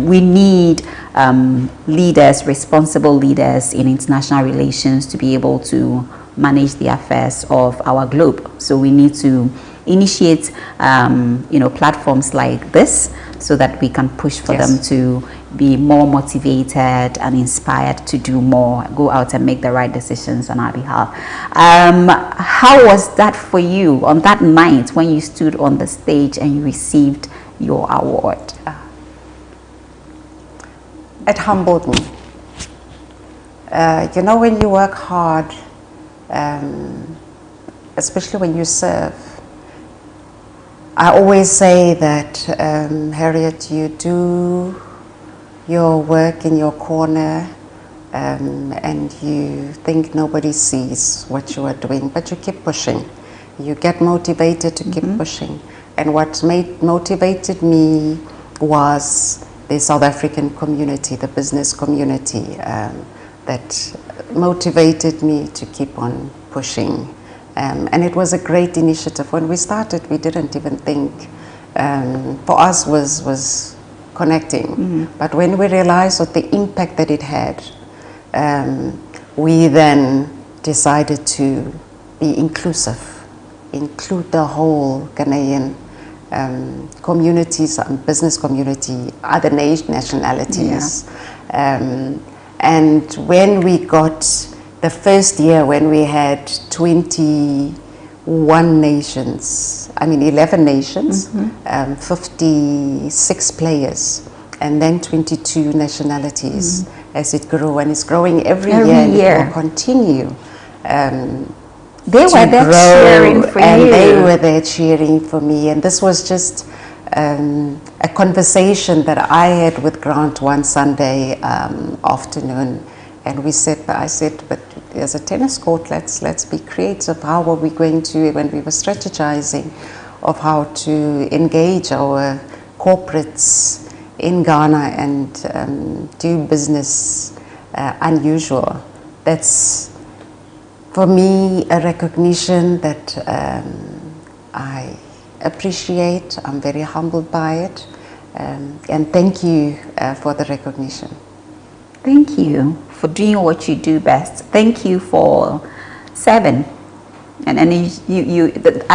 We need leaders, responsible leaders in international relations to be able to manage the affairs of our globe. So we need to initiate, you know, platforms like this so that we can push for them to be more motivated and inspired to do more, go out and make the right decisions on our behalf. How was that for you on that night when you stood on the stage and you received your award? It humbled me. You know, when you work hard, especially when you serve, I always say that, Harriet, you do your work in your corner, and you think nobody sees what you are doing, but you keep pushing. You get motivated to keep pushing. And what motivated me was the South African community, the business community, that motivated me to keep on pushing. And it was a great initiative. When we started, we didn't even think, for us was connecting. But when we realized what the impact that it had, we then decided to be inclusive, include the whole Ghanaian communities, business community, other nationalities. And when we got the first year, when we had 21 nations, 11 nations, 56 players, and then 22 nationalities as it grew, and it's growing every year. And it will continue. They were there cheering for you. And they were there cheering for me. And this was just a conversation that I had with Grant one Sunday afternoon. And I said, but there's a tennis court, let's be creative. How are we going to, when we were strategizing of how to engage our corporates in Ghana and do business unusual. That's, for me, a recognition that I appreciate. I'm very humbled by it. And thank you for the recognition. Thank you for doing what you do best. Thank you for serving. And I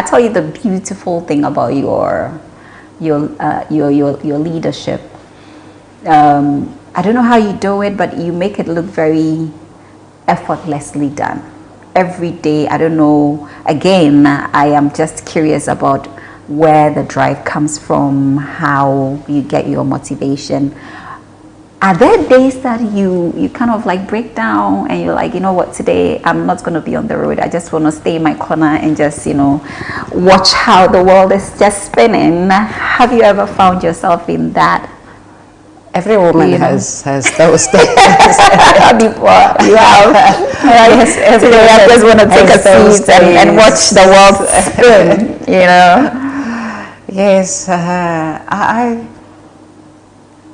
tell you the beautiful thing about your leadership. I don't know how you do it, but you make it look very effortlessly done. Every day, I don't know, again, I am just curious about where the drive comes from, how you get your motivation. Are there days that you kind of like break down and you're like, you know what, today I'm not going to be on the road. I just want to stay in my corner and just, watch how the world is just spinning. Have you ever found yourself in that? Every woman has those days. Before you have. Yes, today I just want to take a seat and watch the world spin, Yes,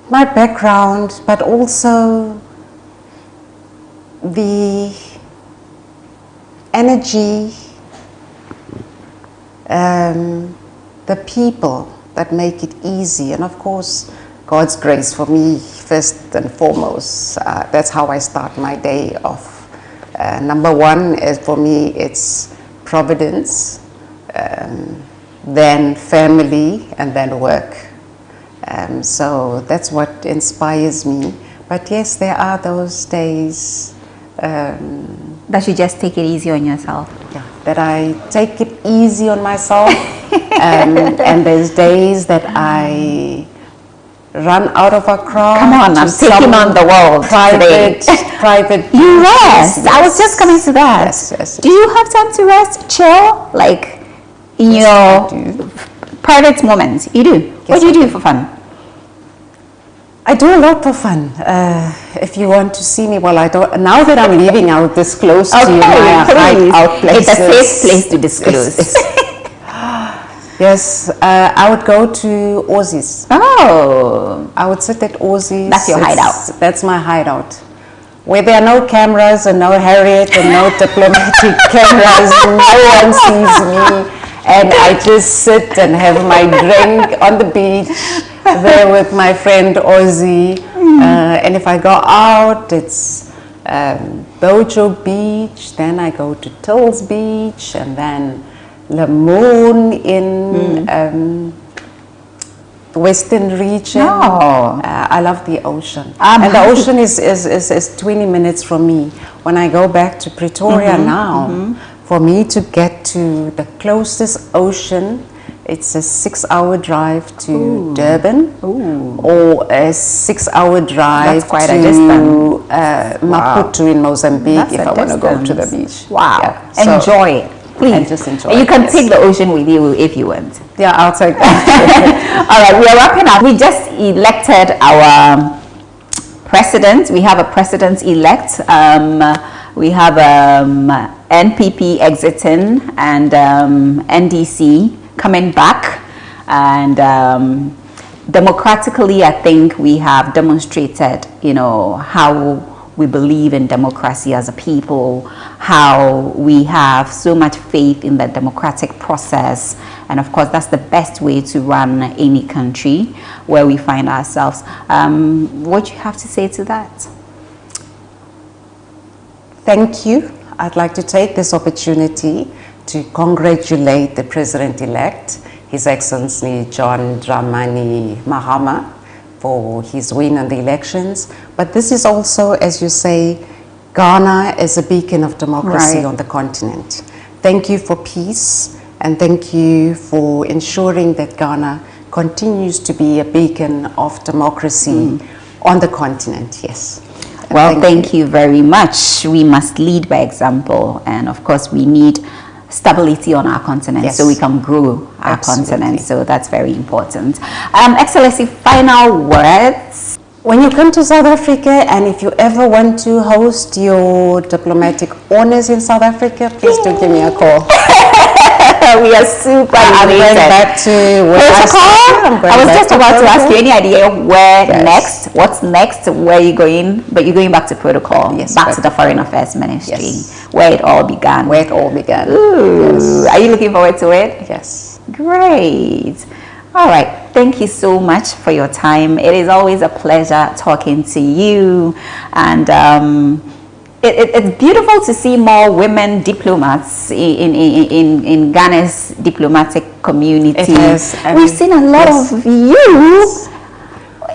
my background, but also the energy, the people that make it easy, and of course, God's grace for me, first and foremost. That's how I start my day off. Number one is, for me, it's providence, then family, and then work. So that's what inspires me. But yes, there are those days that you just take it easy on yourself. Yeah, that I take it easy on myself. And there's days that I run out of a crowd. Come on, I'm taking on the world private, today. Private. You rest. Yes. I was just coming to that. Yes. Do you have time to rest, chill, like in your private moments? You do. Yes, what do you do for fun? I do a lot for fun. If you want to see me, well, I don't. Now that I'm leaving, I'll disclose to you my hideout places. It's a safe place to disclose. Yes, I would go to Aussie's. Oh. I would sit at Aussie's. That's your hideout. That's my hideout. Where there are no cameras and no Harriet and no diplomatic cameras, no one sees me. And I just sit and have my drink on the beach there with my friend Aussie. And if I go out, it's Bojo Beach, then I go to Tills Beach, and then Lamoon in the Western region. Oh. I love the ocean. And the ocean is 20 minutes from me. When I go back to Pretoria now, for me to get to the closest ocean, it's a 6-hour drive to Durban, or a 6-hour drive to Maputo in Mozambique if I want to go to the beach. Wow. Yeah. So, enjoy it. Please. And just enjoy and you it, can yes. take the ocean with you if you want. Yeah, I'll take that. All right, we are wrapping up. We just elected our president. We have a president-elect. We have NPP exiting and NDC coming back. And democratically, I think we have demonstrated, how we believe in democracy as a people, how we have so much faith in the democratic process. And of course, that's the best way to run any country where we find ourselves. What do you have to say to that? Thank you. I'd like to take this opportunity to congratulate the President-elect, His Excellency John Dramani Mahama, for his win in the elections. But this is also, as you say, Ghana is a beacon of democracy on the continent. Thank you for peace, and thank you for ensuring that Ghana continues to be a beacon of democracy on the continent. Yes. Well, thank you very much. We must lead by example, and of course we need stability on our continent so we can grow our continent. So that's very important. Excellency, final words. When you come to South Africa, and if you ever want to host your diplomatic honors in South Africa, please do give me a call. We are super amazed. Back to I was just about to ask you, any idea where next? What's next? Where are you going? But you're going back to protocol, back to the Foreign Affairs Ministry, where it all began. Where it all began. Ooh. Are you looking forward to it? Yes. Great. All right. Thank you so much for your time. It is always a pleasure talking to you, and it's beautiful to see more women diplomats in Ghana's diplomatic community. It is, we've seen a lot of you.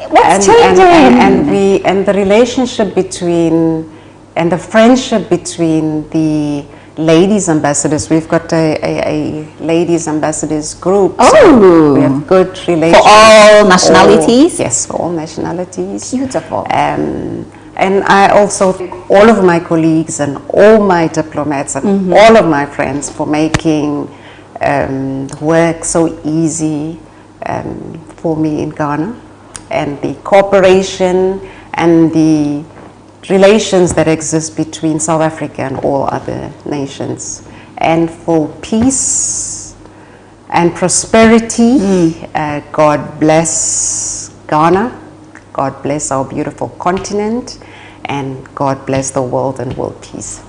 What's changing? And the relationship between and the friendship between the ladies ambassadors. We've got a ladies ambassadors group. Oh, so we have good relations for all nationalities. Yes, for all nationalities. Beautiful. And I also thank all of my colleagues and all my diplomats and all of my friends for making work so easy for me in Ghana, and the cooperation and the relations that exist between South Africa and all other nations. And for peace and prosperity, God bless Ghana. God bless our beautiful continent, and God bless the world and world peace.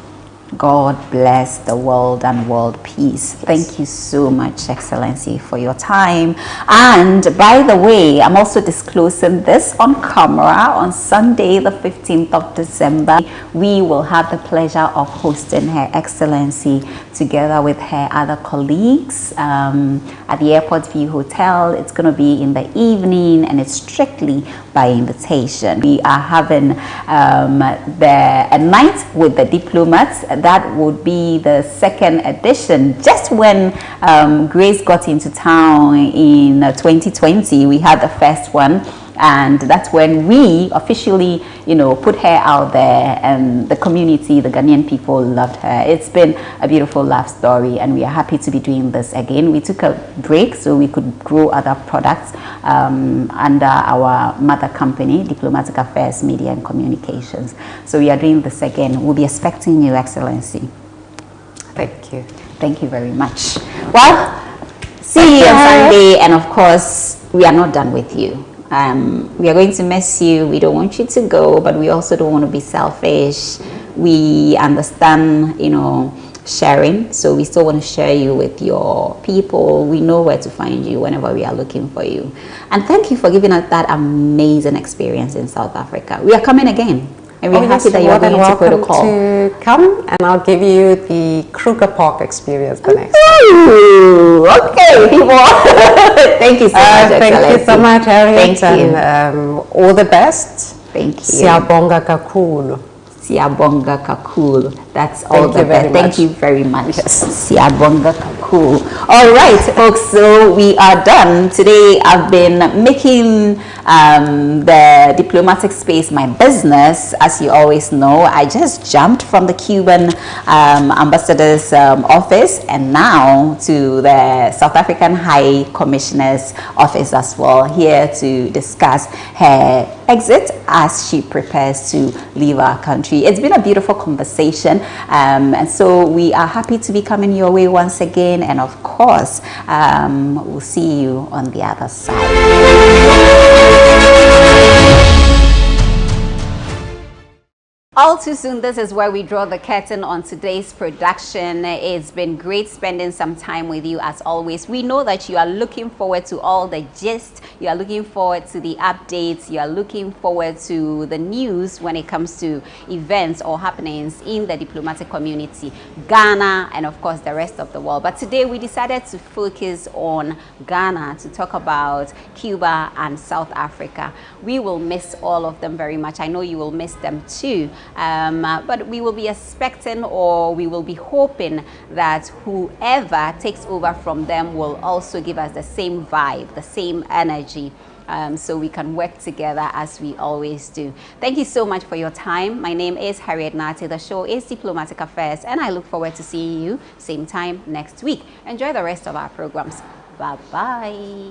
God bless the world and world peace. Thank you so much, Excellency, for your time. And by the way, I'm also disclosing this on camera. On Sunday, the 15th of December, we will have the pleasure of hosting Her Excellency together with her other colleagues at the Airport View Hotel. It's going to be in the evening, and it's strictly by invitation. We are having a night with the diplomats. That would be the second edition. Just when Grace got into town in 2020, we had the first one, and that's when we officially, put her out there, and the community, the Ghanaian people loved her. It's been a beautiful love story, and we are happy to be doing this again. We took a break so we could grow other products under our mother company, Diplomatic Affairs, Media and Communications. So we are doing this again. We'll be expecting you, Excellency. Thank you. Thank you very much. Well, see you on Sunday, and of course, we are not done with you. We are going to miss you. We don't want you to go, but we also don't want to be selfish. We understand, sharing, so we still want to share you with your people. We know where to find you whenever we are looking for you. And thank you for giving us that amazing experience in South Africa. We are coming again, and we're happy that you are going to protocol. To come, and I'll give you the Kruger Park experience the next time. Okay, people. Thank you so much. Thank you so much, Harriet. Thank you. And all the best. Thank you. Siyabonga kakhulu. Siyabonga kakhulu. That's all the best. Thank you very much. Yes. Siyabonga kakhulu. All right, folks. So we are done today. I've been making the diplomatic space my business, as you always know. I just jumped from the Cuban ambassador's office, and now to the South African High Commissioner's office as well, here to discuss her exit as she prepares to leave our country. It's been a beautiful conversation, and so we are happy to be coming your way once again. watching, and of course, we'll see you on the other side. All too soon, this is where we draw the curtain on today's production. It's been great spending some time with you as always. We know that you are looking forward to all the gist, you are looking forward to the updates, you are looking forward to the news when it comes to events or happenings in the diplomatic community, Ghana, and of course the rest of the world. But today we decided to focus on Ghana to talk about Cuba and South Africa. We will miss all of them very much. I know you will miss them too. But we will be expecting, or we will be hoping, that whoever takes over from them will also give us the same vibe, the same energy, so we can work together as we always do. Thank you so much for your time. My name is Harriet Nartey. The show is Diplomatic Affairs, and I look forward to seeing you same time next week. Enjoy the rest of our programs. Bye-bye.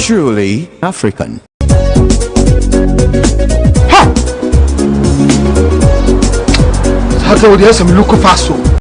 Truly African. Hata uliasa miluko faso.